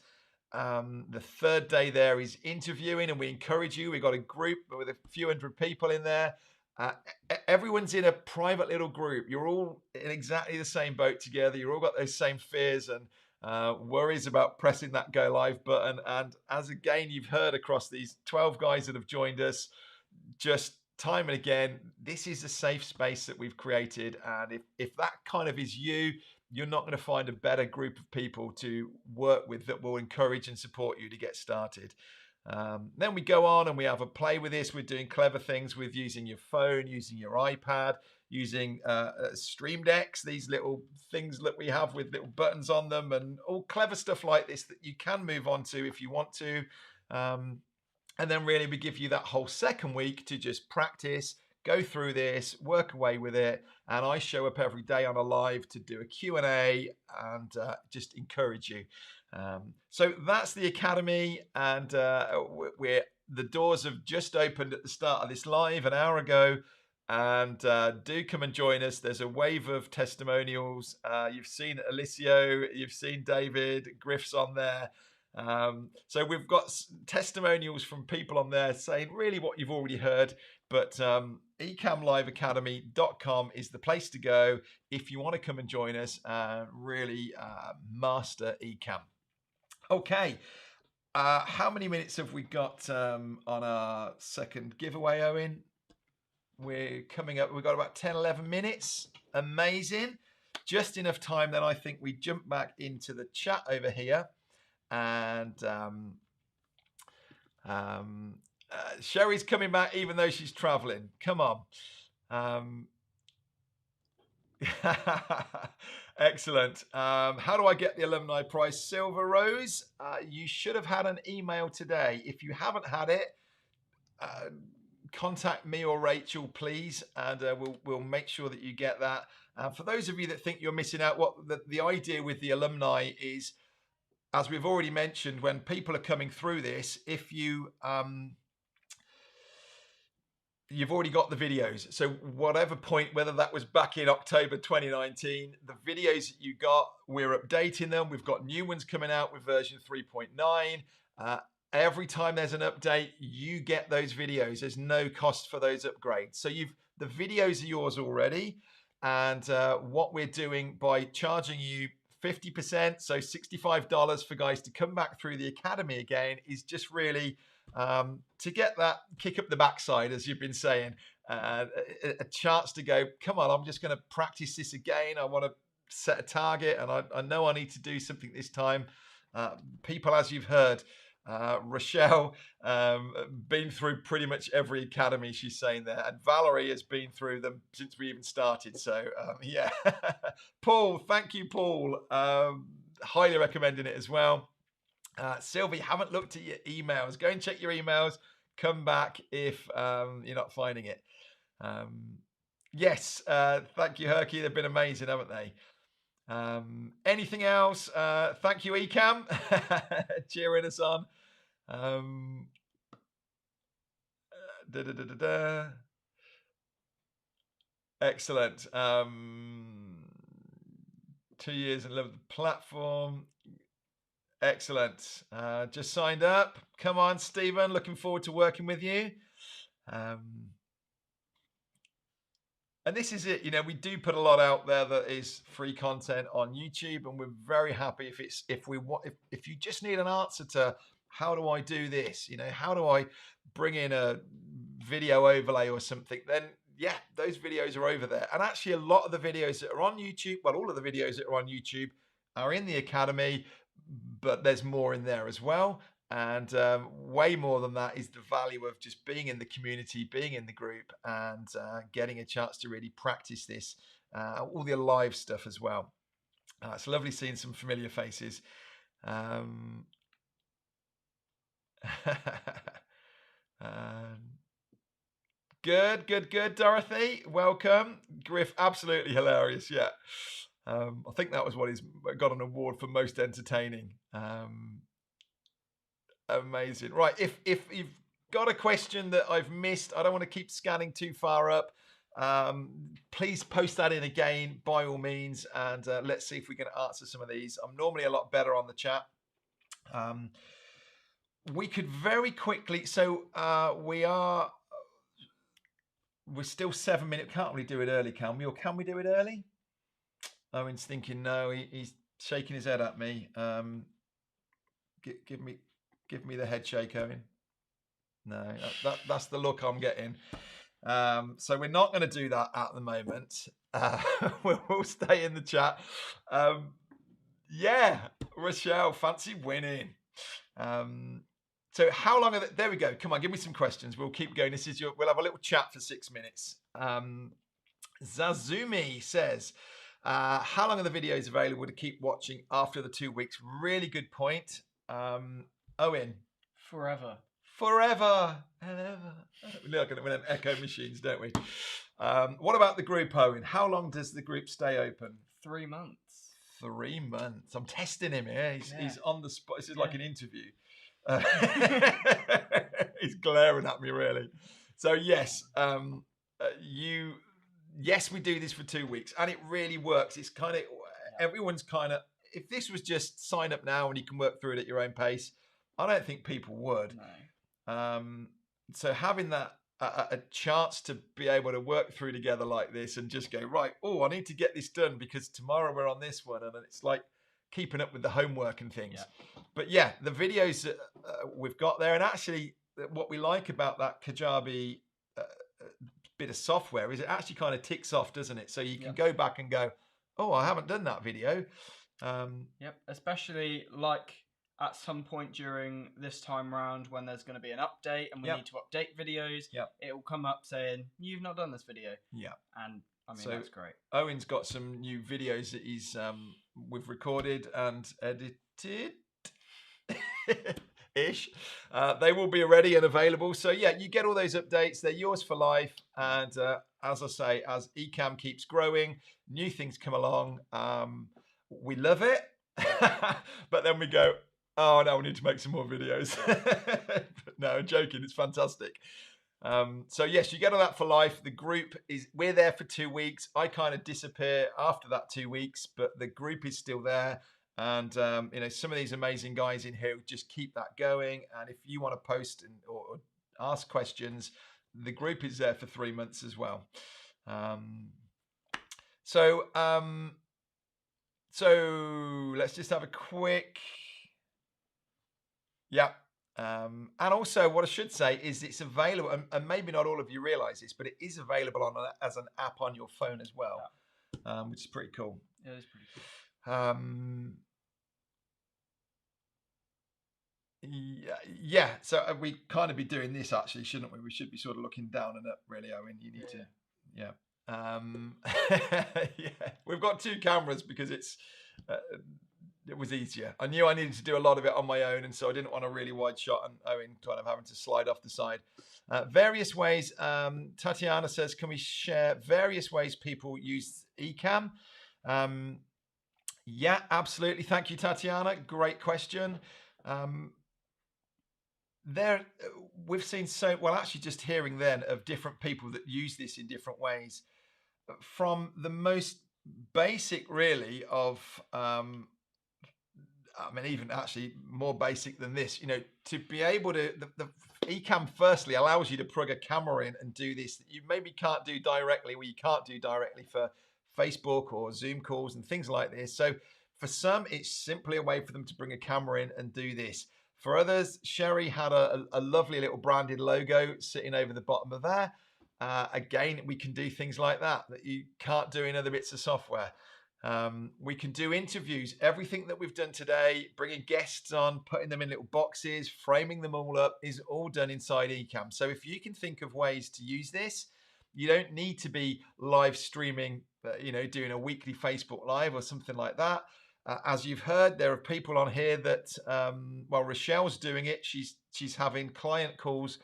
The third day there is interviewing, and we encourage you. We've got a group with a few hundred people in there. Everyone's in a private little group. You're all in exactly the same boat together. You've all got those same fears and worries about pressing that go live button. And as again, you've heard across these 12 guys that have joined us, just time and again, this is a safe space that we've created. And if that kind of is you, you're not going to find a better group of people to work with that will encourage and support you to get started. Then we go on and we have a play with this. We're doing clever things with using your phone, using your iPad, using stream decks, these little things that we have with little buttons on them, and all clever stuff like this that you can move on to if you want to. And then really we give you that whole second week to just practice, go through this, work away with it. And I show up every day on a live to do a Q&A and just encourage you. So that's the Academy, and the doors have just opened at the start of this live an hour ago, and do come and join us. There's a wave of testimonials. You've seen Alicio, you've seen David, Griff's on there. So we've got testimonials from people on there saying really what you've already heard, but ecammliveacademy.com is the place to go if you want to come and join us and really master Ecamm. Okay, how many minutes have we got on our second giveaway, Owen? We're coming up, we've got about 10, 11 minutes. Amazing. Just enough time then I think we jump back into the chat over here. And Sherry's coming back even though she's traveling. Come on. Excellent. How do I get the Alumni Prize Silver Rose? You should have had an email today. If you haven't had it, contact me or Rachel, please, and we'll make sure that you get that. For those of you that think you're missing out, what the idea with the Alumni is, as we've already mentioned, when people are coming through this, if you you've already got the videos. So whatever point, whether that was back in October 2019, the videos that you got, we're updating them. We've got new ones coming out with version 3.9. Every time there's an update, you get those videos. There's no cost for those upgrades. So the videos are yours already. And what we're doing by charging you 50%, so $65 for guys to come back through the academy again is just really to get that kick up the backside, as you've been saying, a chance to go, come on, I'm just going to practice this again. I want to set a target, and I know I need to do something this time. People, as you've heard, Rochelle, been through pretty much every academy, she's saying there, and Valerie has been through them since we even started. So yeah, Paul, thank you, Paul. Highly recommending it as well. Sylvie, haven't looked at your emails. Go and check your emails. Come back if you're not finding it. Yes, thank you, Herky. They've been amazing, haven't they? Anything else? Thank you, Ecamm, cheering us on. Excellent. 2 years and love the platform. Excellent. Just signed up. Come on, Stephen. Looking forward to working with you. And this is it. You know, we do put a lot out there that is free content on YouTube, and we're very happy if you just need an answer to how do I do this? You know, how do I bring in a video overlay or something? Then yeah, those videos are over there. And actually, a lot of the videos that are on YouTube, well, all of the videos that are on YouTube are in the academy, but there's more in there as well. And way more than that is the value of just being in the community, being in the group, and getting a chance to really practice this, all the live stuff as well. It's lovely seeing some familiar faces. Good, Dorothy. Welcome. Griff, absolutely hilarious. Yeah. I think that was what he's got an award for most entertaining. Amazing. Right. If you've got a question that I've missed, I don't want to keep scanning too far up. Please post that in again, by all means, and let's see if we can answer some of these. I'm normally a lot better on the chat. We could very quickly, so we're still 7 minutes. Can't really do it early, can we? Or can we do it early? Owen's thinking no. He's shaking his head at me. Give me the head shake, Owen. No, that's the look I'm getting. So we're not going to do that at the moment. We'll stay in the chat. Yeah, Rochelle, fancy winning. So how long are they? There we go. Come on, give me some questions. We'll keep going. We'll have a little chat for 6 minutes. Zazumi says, how long are the videos available to keep watching after the 2 weeks? Really good point. Owen. Forever. And ever. We look at them echo machines, don't we? What about the group, Owen? How long does the group stay open? 3 months. 3 months. I'm testing him here. He's on the spot. This is like an interview. He's glaring at me, really. So yes, yes, we do this for 2 weeks, and it really works. It's kind of everyone's kind of. If this was just sign up now and you can work through it at your own pace, I don't think people would. No. So having that a chance to be able to work through together like this and just go, right, I need to get this done because tomorrow we're on this one, and it's like keeping up with the homework and things. Yeah. But yeah, the videos that we've got there, and actually what we like about that Kajabi bit of software is it actually kind of ticks off, doesn't it? So you can go back and go, I haven't done that video. Yep, especially like at some point during this time round when there's going to be an update and we need to update videos, it will come up saying, you've not done this video. Yeah. And I mean, that's great. Owen's got some new videos that we've recorded and edited ish. They will be ready and available. So yeah, you get all those updates. They're yours for life. And as I say, as Ecamm keeps growing, new things come along. We love it. But then we go, oh no, we need to make some more videos. No, I'm joking. It's fantastic. So yes, you get all that for life. The group we're there for 2 weeks. I kind of disappear after that 2 weeks, but the group is still there. And some of these amazing guys in here just keep that going. And if you want to post or ask questions, the group is there for 3 months as well. So let's just have a quick. Yeah. And also what I should say is it's available, and maybe not all of you realize this, but it is available as an app on your phone as well, which is pretty cool. It is pretty cool. Yeah. So we kind of be doing this actually, shouldn't we? We should be sort of looking down and up, really, Owen. You need to, yeah. Yeah. We've got 2 cameras because it was easier. I knew I needed to do a lot of it on my own, and so I didn't want a really wide shot and Owen kind of having to slide off the side. Various ways. Tatiana says, can we share various ways people use Ecamm? Yeah, absolutely. Thank you, Tatiana. Great question. We've seen actually just hearing then of different people that use this in different ways, from the most basic really of even actually more basic than this, to be able to, the Ecamm firstly allows you to plug a camera in and do this that you maybe can't do directly, you can't do directly for Facebook or Zoom calls and things like this. So for some, it's simply a way for them to bring a camera in and do this. For others, Sherry had a lovely little branded logo sitting over the bottom of there. Again, we can do things like that you can't do in other bits of software. We can do interviews, everything that we've done today, bringing guests on, putting them in little boxes, framing them all up is all done inside Ecamm. So if you can think of ways to use this, you don't need to be live streaming, doing a weekly Facebook Live or something like that. As you've heard, there are people on here that, Rochelle's doing it. She's having client calls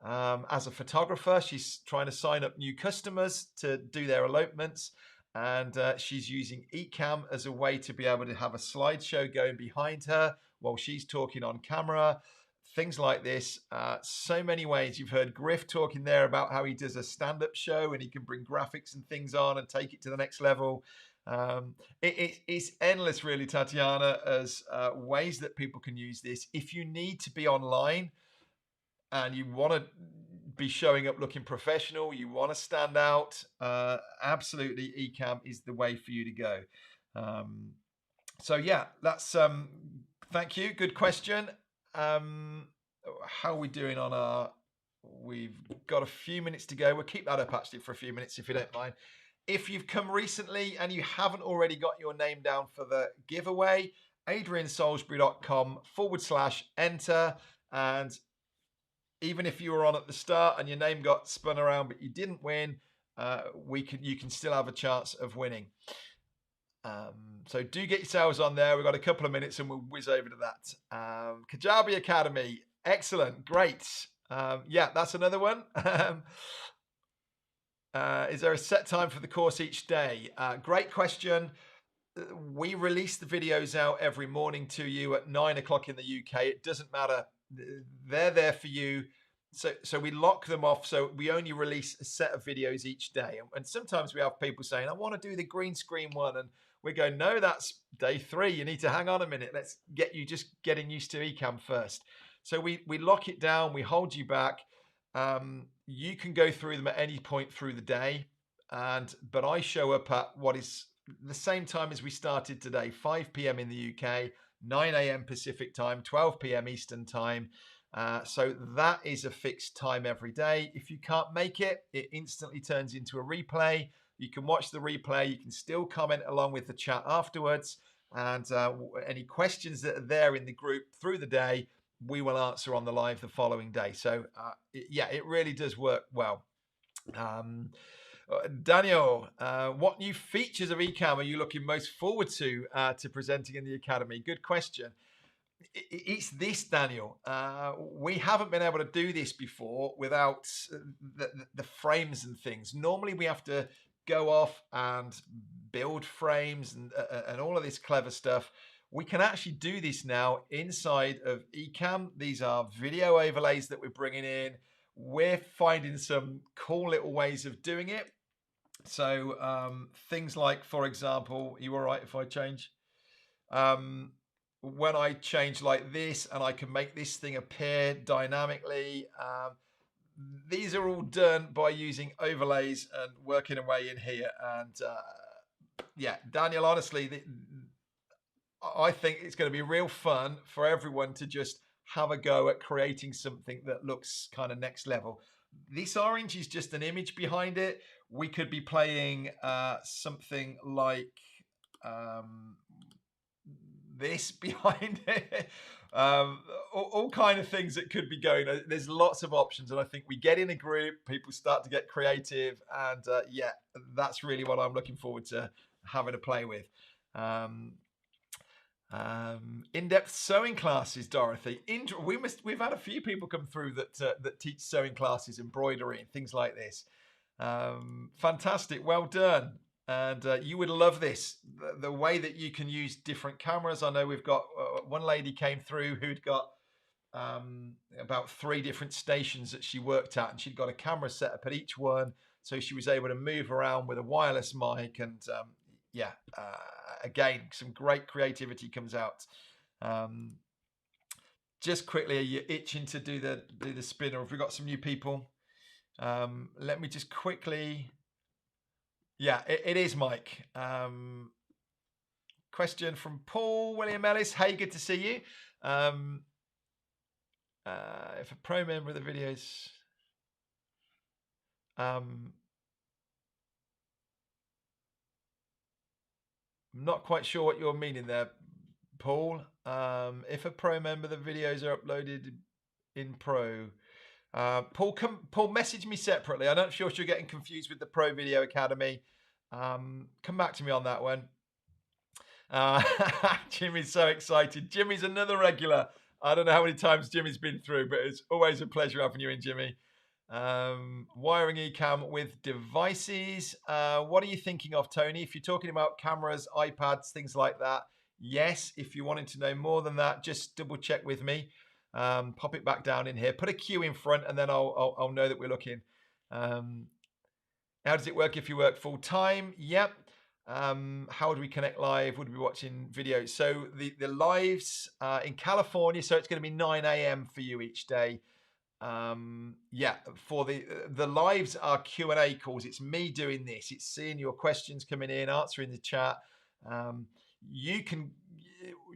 as a photographer. She's trying to sign up new customers to do their elopements. And she's using Ecamm as a way to be able to have a slideshow going behind her while she's talking on camera. Things like this. So many ways. You've heard Griff talking there about how he does a stand-up show and he can bring graphics and things on and take it to the next level. It's endless, really, Tatiana, as ways that people can use this. If you need to be online and you want to be showing up looking professional, you want to stand out, absolutely Ecamm is the way for you to go. So yeah, that's thank you, good question. How are we doing on we've got a few minutes to go. We'll keep that up actually for a few minutes if you don't mind. If you've come recently and you haven't already got your name down for the giveaway, adriansalisbury.com/enter. And even if you were on at the start and your name got spun around but you didn't win, you can still have a chance of winning. So do get yourselves on there. We've got a couple of minutes and we'll whiz over to that. Kajabi Academy, excellent, great. Yeah, that's another one. Is there a set time for the course each day? Great question. We release the videos out every morning to you at 9 o'clock in the UK. It doesn't matter. They're there for you. So we lock them off. So we only release a set of videos each day. And sometimes we have people saying, I want to do the green screen one. And we go, no, that's day 3. You need to hang on a minute. Let's get you just getting used to Ecamm first. So we lock it down. We hold you back. You can go through them at any point through the day. But I show up at what is the same time as we started today, 5 p.m. in the UK, 9 a.m. Pacific time, 12 p.m. Eastern time. So that is a fixed time every day. If you can't make it, it instantly turns into a replay. You can watch the replay. You can still comment along with the chat afterwards. And any questions that are there in the group through the day, we will answer on the live the following day. So yeah, it really does work well. Daniel, what new features of Ecamm are you looking most forward to presenting in the Academy? Good question. It's this, Daniel. We haven't been able to do this before without the frames and things. Normally we have to go off and build frames and all of this clever stuff. We can actually do this now inside of Ecamm. These are video overlays that we're bringing in. We're finding some cool little ways of doing it. So things like, for example, are you all right if I change? When I change like this and I can make this thing appear dynamically, these are all done by using overlays and working away in here. And yeah, Daniel, honestly, I think it's going to be real fun for everyone to just have a go at creating something that looks kind of next level. This orange is just an image behind it. We could be playing something like this behind it. All kind of things that could be going. There's lots of options, and I think we get in a group, people start to get creative, and yeah, that's really what I'm looking forward to having to play with. In-depth sewing classes, Dorothy. We've had a few people come through that teach sewing classes, embroidery, and things like this. Fantastic, well done. And you would love this, the way that you can use different cameras. I know we've got one lady came through who'd got about 3 different stations that she worked at, and she'd got a camera set up at each one, so she was able to move around with a wireless mic. And yeah, again, some great creativity comes out. Just quickly, are you itching to do the spin, or have we got some new people? Let me just quickly. Yeah, it is, Mike. Question from Paul William Ellis. Hey, good to see you. If a pro member of the videos, I'm not quite sure what you're meaning there, Paul. If a pro member of the videos are uploaded in pro, Paul, message me separately. I'm not sure if you're getting confused with the Pro Video Academy. Come back to me on that one. Jimmy's so excited. Jimmy's another regular. I don't know how many times Jimmy's been through, but it's always a pleasure having you in, Jimmy. Wiring Ecamm with devices. What are you thinking of, Tony? If you're talking about cameras, iPads, things like that, yes. If you wanted to know more than that, just double check with me. Pop it back down in here. Put a Q in front, and then I'll know that we're looking. How does it work if you work full time? Yep. How would we connect live? Would we be watching videos? So the lives in California, so it's going to be 9 a.m. for you each day. Yeah, for the lives are Q&A calls. It's me doing this. It's seeing your questions coming in, answering the chat.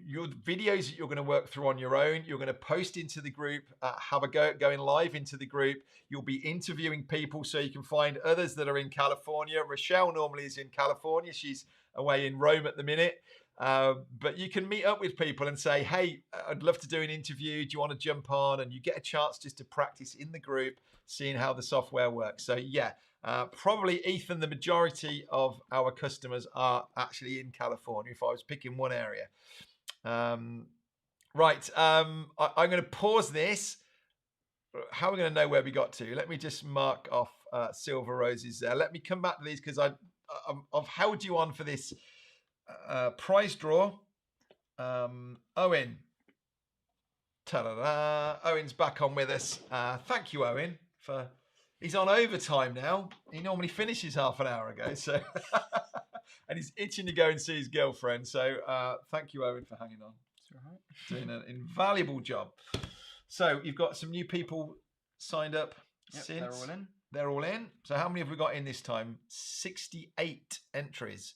Your videos that you're going to work through on your own, you're going to post into the group, have a go at going live into the group. You'll be interviewing people so you can find others that are in California. Rochelle normally is in California. She's away in Rome at the minute. But you can meet up with people and say, hey, I'd love to do an interview. Do you want to jump on? And you get a chance just to practice in the group, seeing how the software works. So yeah, probably, Ethan, the majority of our customers are actually in California, if I was picking one area. Right, I'm going to pause this. How are we going to know where we got to? Let me just mark off silver roses there. Let me come back to these because I've held you on for this prize draw. Owen. Ta-da-da. Owen's back on with us. Thank you, Owen, for... He's on overtime now. He normally finishes half an hour ago, so and he's itching to go and see his girlfriend. So thank you, Owen, for hanging on. It's all right. Doing an invaluable job. So you've got some new people signed up. Yep, since. they're all in. They're all in. So how many have we got in this time? 68 entries.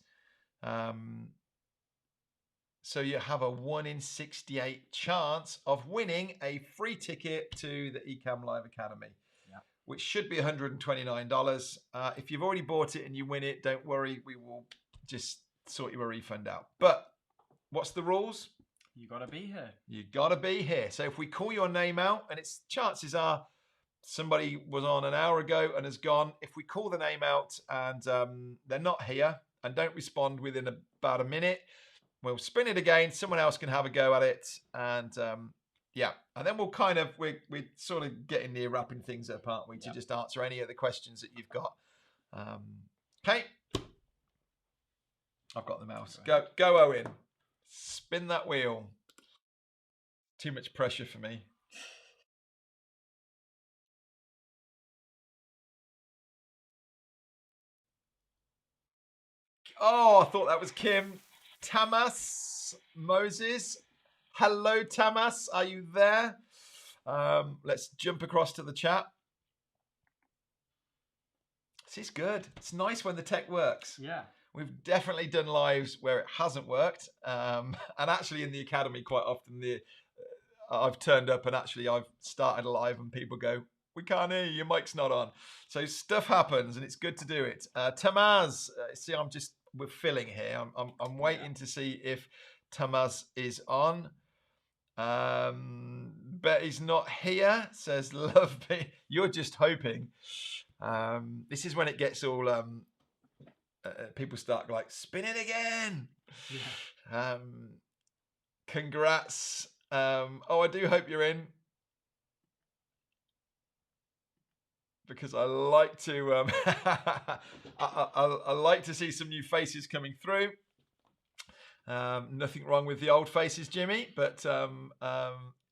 So you have a 1 in 68 chance of winning a free ticket to the Ecamm Live Academy, which should be $129. If you've already bought it and you win it, don't worry. We will just sort you a refund out. But what's the rules? You got to be here. You got to be here. So if we call your name out, and it's chances are somebody was on an hour ago and has gone, if we call the name out and they're not here and don't respond within about a minute, we'll spin it again. Someone else can have a go at it. And yeah, and then we'll kind of, we're sort of getting near wrapping things up, aren't we, to just answer any of the questions that you've got. Okay. I've got the mouse. Go, Owen. Spin that wheel. Too much pressure for me. Oh, I thought that was Kim. Tamas Moses. Hello, Tamas. Are you there? Let's jump across to the chat. This is good. It's nice when the tech works. Yeah. We've definitely done lives where it hasn't worked. And actually in the Academy quite often I've turned up and actually I've started a live and people go, we can't hear you, your mic's not on. So stuff happens and it's good to do it. Tamaz, see, we're filling here. I'm waiting to see if Tamaz is on. Betty's not here, says love me. You're just hoping. This is when it gets all people start like spin it again. Yeah. Congrats. I do hope you're in, because I like to I like to see some new faces coming through. Nothing wrong with the old faces, Jimmy, but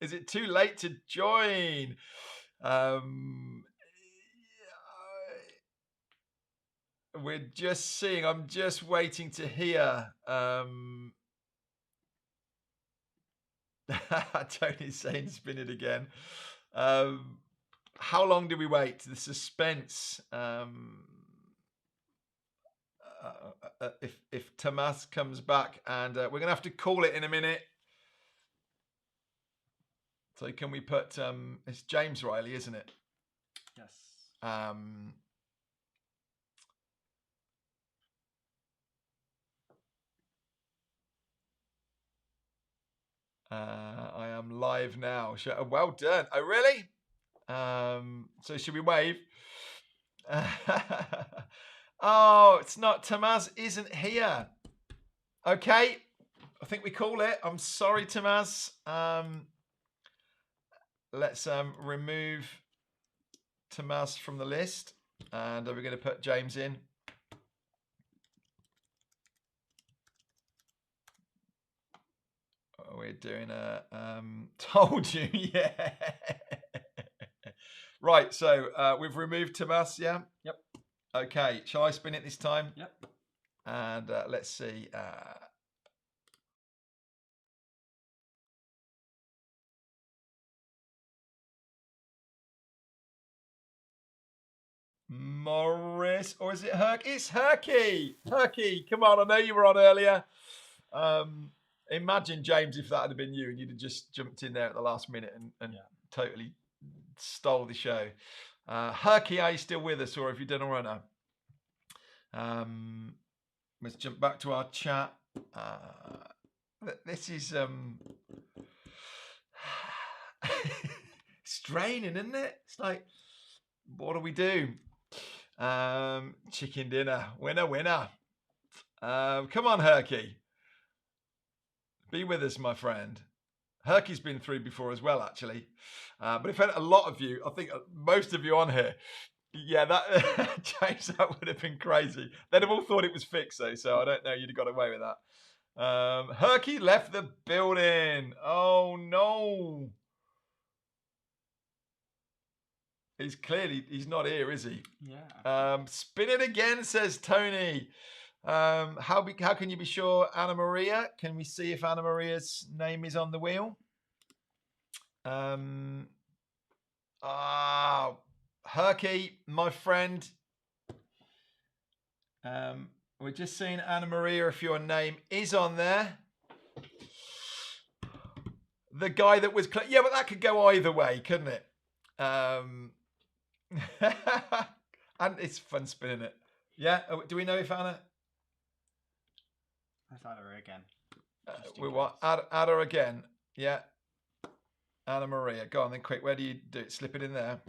is it too late to join? We're just seeing, I'm just waiting to hear. Tony's saying spin it again. How long do we wait? The suspense. If Tomas comes back, and we're gonna have to call it in a minute. So can we put it's James Riley, isn't it? Yes. I am live now. Well done. Oh, really? So should we wave? Oh, it's not. Tamaz isn't here. Okay. I think we call it. I'm sorry, Tamaz. Let's remove Tamaz from the list. And we're going to put James in. We're doing a told you, yeah. Right, so we've removed Tomas, yeah? Yep. Okay, shall I spin it this time? Yep. And let's see. Morris, or is it Herc? It's Herky. Herky, come on, I know you were on earlier. Imagine, James, if that had been you and you'd have just jumped in there at the last minute and totally stole the show. Herky, are you still with us, or have you done a runner? Let's jump back to our chat. This is straining, isn't it? It's like, what do we do? Chicken dinner, winner. Come on, Herky. Be with us, my friend. Herky's been through before as well, actually. But if a lot of you, I think most of you on here, yeah, that James, that would have been crazy. They'd have all thought it was fixed, though, so I don't know you'd have got away with that. Herky left the building. Oh, no. He's not here, is he? Yeah. Spin it again, says Tony. How can you be sure, Anna Maria? Can we see if Anna Maria's name is on the wheel? Herky, my friend. We're just seeing, Anna Maria, if your name is on there. The guy that was yeah, but that could go either way, couldn't it? And it's fun spinning it. Yeah. Do we know if Anna? Let's add her again. We want add her again. Yeah. Anna Maria. Go on then, quick. Where do you do it? Slip it in there.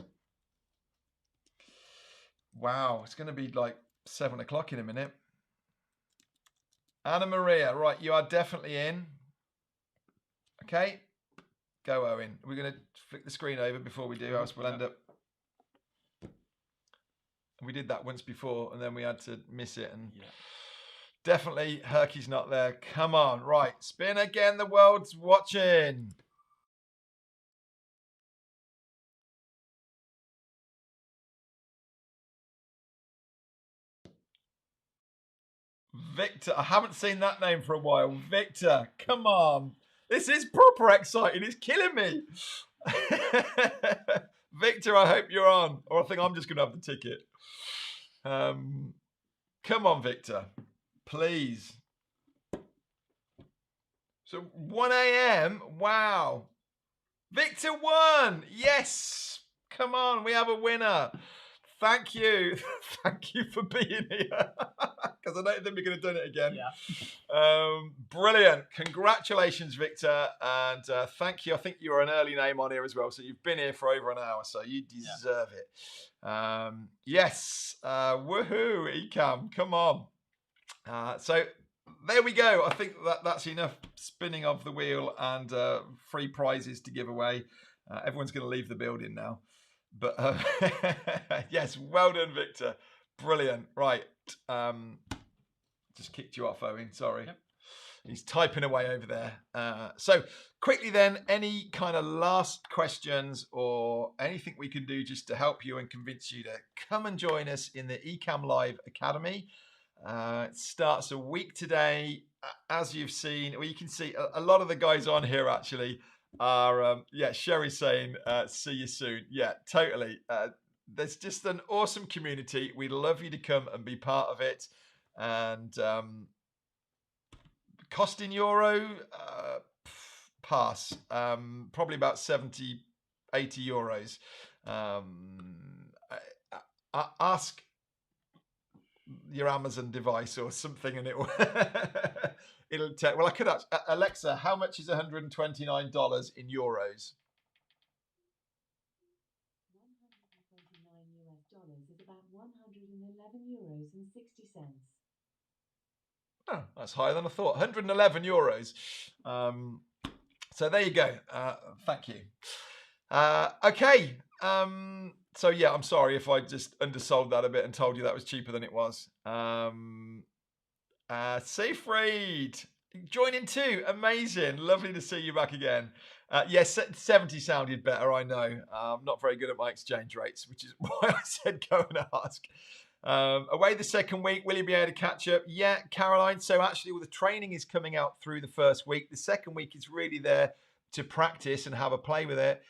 Wow, it's going to be like 7 o'clock in a minute. Anna Maria, right? You are definitely in. Okay. Go, Owen. We're going to flick the screen over before we do, else we'll end up. We did that once before, and then we had to miss it. And definitely, Herky's not there. Come on, right? Spin again. The world's watching. Victor, I haven't seen that name for a while. Victor, come on. This is proper exciting. It's killing me. Victor, I hope you're on. Or I think I'm just going to have the ticket. Come on, Victor. please. So 1 a.m. Wow. Victor won. Yes. Come on, we have a winner. Thank you. Thank you for being here. Because I don't think we're going to do it again. Yeah. Brilliant. Congratulations, Victor. And thank you. I think you're an early name on here as well. So you've been here for over an hour. So you deserve it. Yes. Woohoo, Ecamm. Come on. So there we go. I think that's enough spinning of the wheel and free prizes to give away. Everyone's going to leave the building now. But yes, well done, Victor. Brilliant. Right. Just kicked you off, Owen. Sorry. Yep. He's typing away over there. So quickly then, any kind of last questions or anything we can do just to help you and convince you to come and join us in the Ecamm Live Academy. It starts a week today. As you've seen, or you can see a lot of the guys on here actually are, Sherry's saying, see you soon. Yeah, totally. There's just an awesome community. We'd love you to come and be part of it. And costing euro, pass, probably about 70, 80 euros. Ask your Amazon device or something and it'll take. Well, I could ask Alexa, how much is $129 in euros? $129 is about 111 euros and 60 cents. Oh, that's higher than I thought. 111 euros. So there you go. Thank you. Okay. So yeah, I'm sorry if I just undersold that a bit and told you that was cheaper than it was. Seyfried, joining too. Amazing. Lovely to see you back again. Yes, 70 sounded better, I know. I'm not very good at my exchange rates, which is why I said go and ask. Away the second week, will you be able to catch up? Yeah, Caroline. So actually, the training is coming out through the first week. The second week is really there to practice and have a play with it.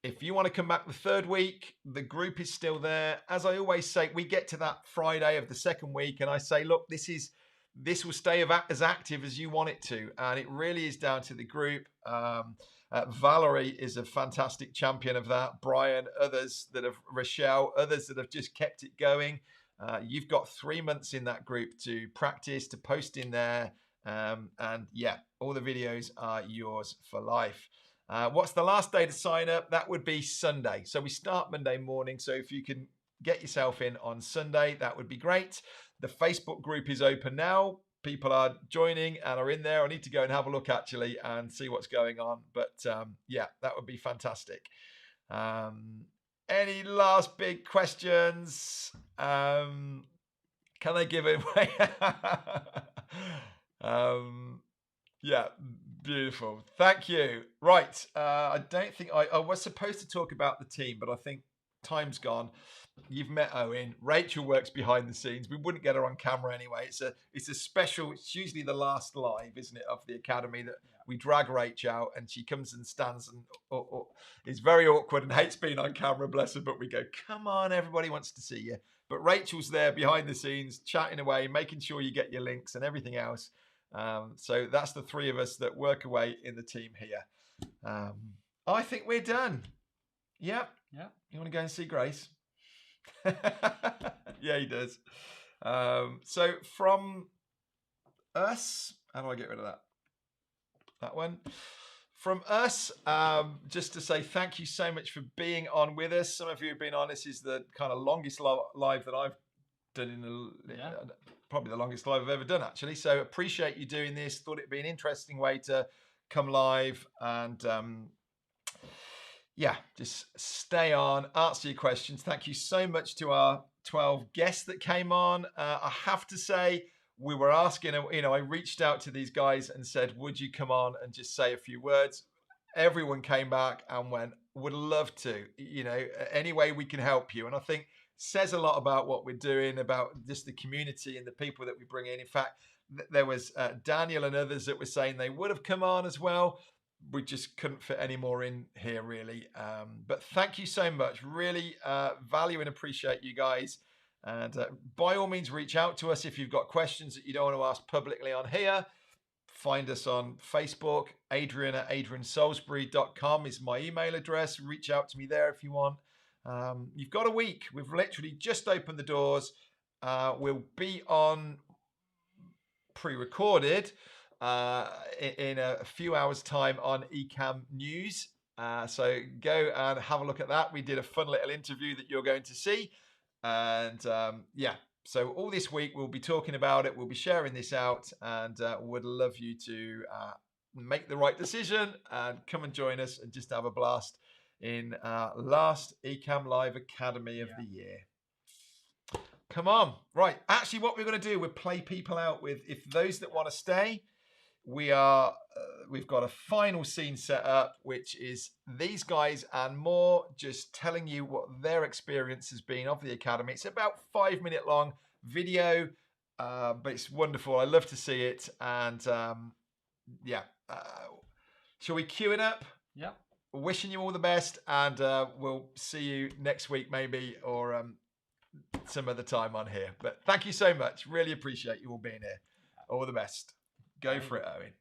If you want to come back the third week, the group is still there. As I always say, we get to that Friday of the second week and I say, look, this will stay as active as you want it to. And it really is down to the group. Valerie is a fantastic champion of that. Brian, Rochelle, others that have just kept it going. You've got 3 months in that group to practice, to post in there. And yeah, all the videos are yours for life. What's the last day to sign up? That would be Sunday. So we start Monday morning. So if you can get yourself in on Sunday, that would be great. The Facebook group is open now. People are joining and are in there. I need to go and have a look actually and see what's going on. But yeah, that would be fantastic. Any last big questions? Can I give it away? Yeah, beautiful. Thank you. Right. I don't think I was supposed to talk about the team, but I think time's gone. You've met Owen. Rachel works behind the scenes. We wouldn't get her on camera anyway. It's a special. It's usually the last live, isn't it, of the academy that we drag Rachel out, and she comes and stands and is very awkward and hates being on camera. Bless her. But we go, come on, everybody wants to see you. But Rachel's there behind the scenes, chatting away, making sure you get your links and everything else. So that's the three of us that work away in the team here. I think we're done. Yep. Yeah. You want to go and see Grace? Yeah, he does. So from us, how do I get rid of that? That one. From us, just to say thank you so much for being on with us. Some of you have been on. This is the kind of longest live that I've done probably the longest live I've ever done, actually. So appreciate you doing this. Thought it'd be an interesting way to come live and yeah, just stay on, answer your questions. Thank you so much to our 12 guests that came on. I have to say, we were asking, I reached out to these guys and said, would you come on and just say a few words? Everyone came back and went, would love to, any way we can help you. And I think says a lot about what we're doing, about just the community and the people that we bring in. In fact, there was Daniel and others that were saying they would have come on as well. We just couldn't fit any more in here, really. But thank you so much. Really value and appreciate you guys. And by all means, reach out to us if you've got questions that you don't want to ask publicly on here. Find us on Facebook. Adrian at adriansalisbury.com is my email address. Reach out to me there if you want. You've got a week. We've literally just opened the doors. We'll be on pre-recorded in a few hours' time on Ecamm News. So go and have a look at that. We did a fun little interview that you're going to see. And yeah, so all this week we'll be talking about it. We'll be sharing this out, and would love you to make the right decision and come and join us and just have a blast in last Ecamm Live Academy of the year. Come on. Right. Actually, what we're going to do, we'll play people out with, if those that want to stay, we've got a final scene set up, which is these guys and more just telling you what their experience has been of the Academy. It's about 5-minute long video, but it's wonderful. I love to see it. And yeah, shall we cue it up? Yeah. Wishing you all the best, and we'll see you next week maybe, or some other time on here. But thank you so much. Really appreciate you all being here. All the best. Go for it, Owen.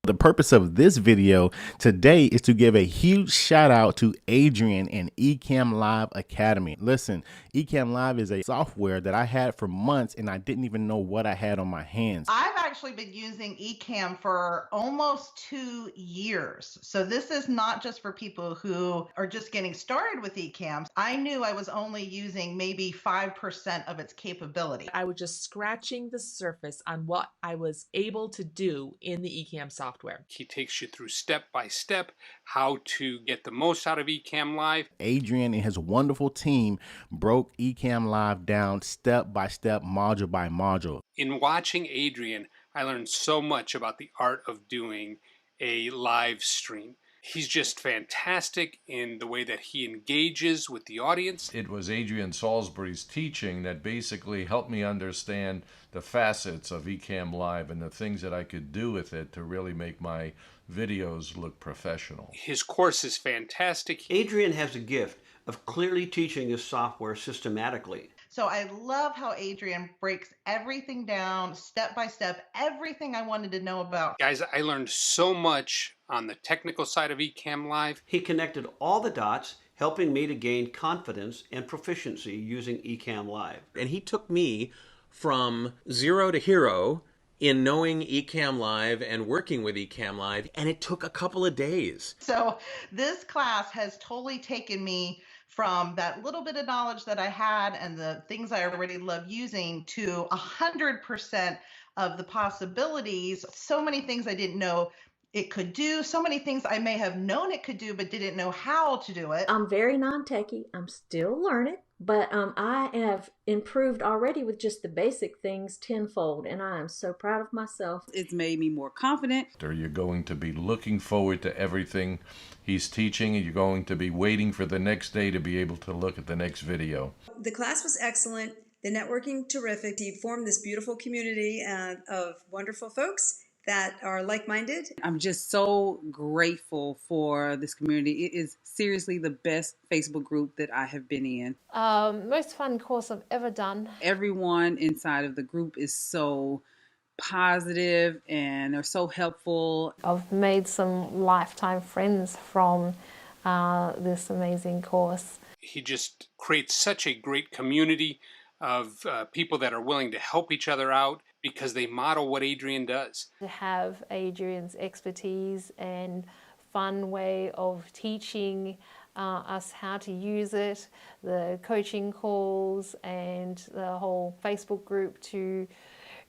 The purpose of this video today is to give a huge shout out to Adrian and Ecamm Live Academy. Listen, Ecamm Live is a software that I had for months and I didn't even know what I had on my hands. I've actually been using Ecamm for almost 2 years. So this is not just for people who are just getting started with Ecamm. I knew I was only using maybe 5% of its capability. I was just scratching the surface on what I was able to do in the Ecamm software. He takes you through step by step how to get the most out of Ecamm Live. Adrian and his wonderful team broke Ecamm Live down step by step, module by module. In watching Adrian, I learned so much about the art of doing a live stream. He's just fantastic in the way that he engages with the audience. It was Adrian Salisbury's teaching that basically helped me understand the facets of Ecamm Live and the things that I could do with it to really make my videos look professional. His course is fantastic. Adrian has a gift of clearly teaching his software systematically. So I love how Adrian breaks everything down step by step, everything I wanted to know about. Guys, I learned so much on the technical side of Ecamm Live. He connected all the dots, helping me to gain confidence and proficiency using Ecamm Live. And he took me from zero to hero in knowing Ecamm Live and working with Ecamm Live, and it took a couple of days. So this class has totally taken me from that little bit of knowledge that I had and the things I already love using to 100% of the possibilities. So many things I didn't know it could do, so many things I may have known it could do but didn't know how to do it. I'm very non-techie. I'm still learning, but I have improved already with just the basic things tenfold, and I am so proud of myself. It's made me more confident. You're going to be looking forward to everything he's teaching, and you're going to be waiting for the next day to be able to look at the next video. The class was excellent. The networking terrific. He formed this beautiful community of wonderful folks that are like-minded. I'm just so grateful for this community. It is seriously the best Facebook group that I have been in. Most fun course I've ever done. Everyone inside of the group is so positive and they're so helpful. I've made some lifetime friends from this amazing course. He just creates such a great community of people that are willing to help each other out because they model what Adrian does. To have Adrian's expertise and fun way of teaching us how to use it, the coaching calls and the whole Facebook group to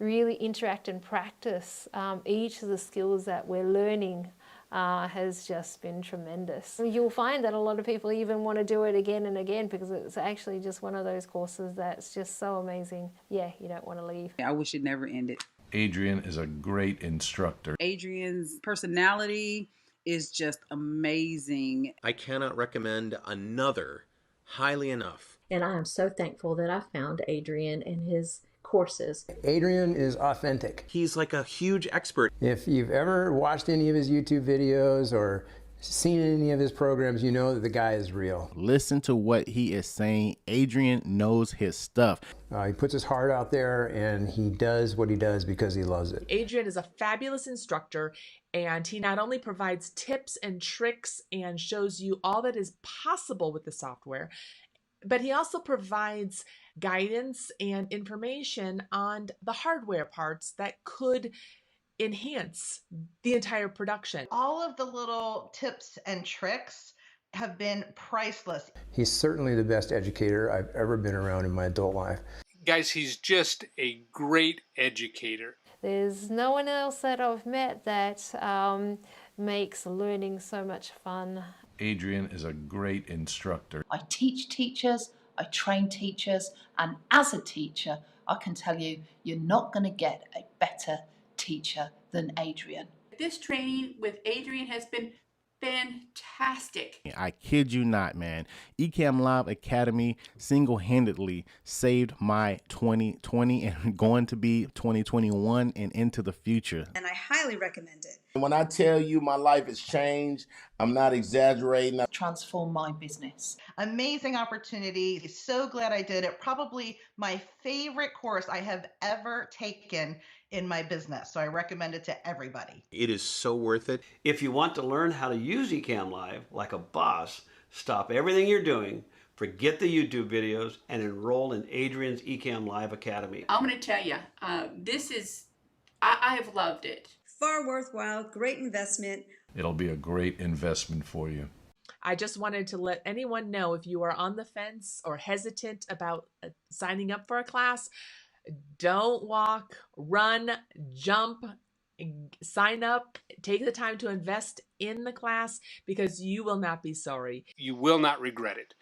really interact and practice each of the skills that we're learning has just been tremendous. You'll find that a lot of people even want to do it again and again because it's actually just one of those courses that's just so amazing. Yeah, you don't want to leave. I wish it never ended. Adrian is a great instructor. Adrian's personality is just amazing. I cannot recommend another highly enough. And I am so thankful that I found Adrian and his courses. Adrian is authentic. He's like a huge expert. If you've ever watched any of his YouTube videos or seen any of his programs, you know that the guy is real. Listen to what he is saying. Adrian knows his stuff. He puts his heart out there and he does what he does because he loves it. Adrian is a fabulous instructor, and he not only provides tips and tricks and shows you all that is possible with the software, but he also provides guidance and information on the hardware parts that could enhance the entire production. All of the little tips and tricks have been priceless. He's certainly the best educator I've ever been around in my adult life. Guys, he's just a great educator. There's no one else that I've met that makes learning so much fun. Adrian is a great instructor. I teach teachers, I train teachers, and as a teacher, I can tell you, you're not going to get a better teacher than Adrian. This training with Adrian has been fantastic. I kid you not, man. Ecamm Live Academy single-handedly saved my 2020 and going to be 2021 and into the future. And I highly recommend it. When I tell you my life has changed, I'm not exaggerating. Transform my business. Amazing opportunity. So glad I did it. Probably my favorite course I have ever taken in my business. So I recommend it to everybody. It is so worth it. If you want to learn how to use Ecamm Live like a boss, stop everything you're doing, forget the YouTube videos, and enroll in Adrian's Ecamm Live Academy. I'm going to tell you, I have loved it. Far worthwhile, great investment. It'll be a great investment for you. I just wanted to let anyone know, if you are on the fence or hesitant about signing up for a class, don't walk, run, jump, sign up, take the time to invest in the class, because you will not be sorry. You will not regret it.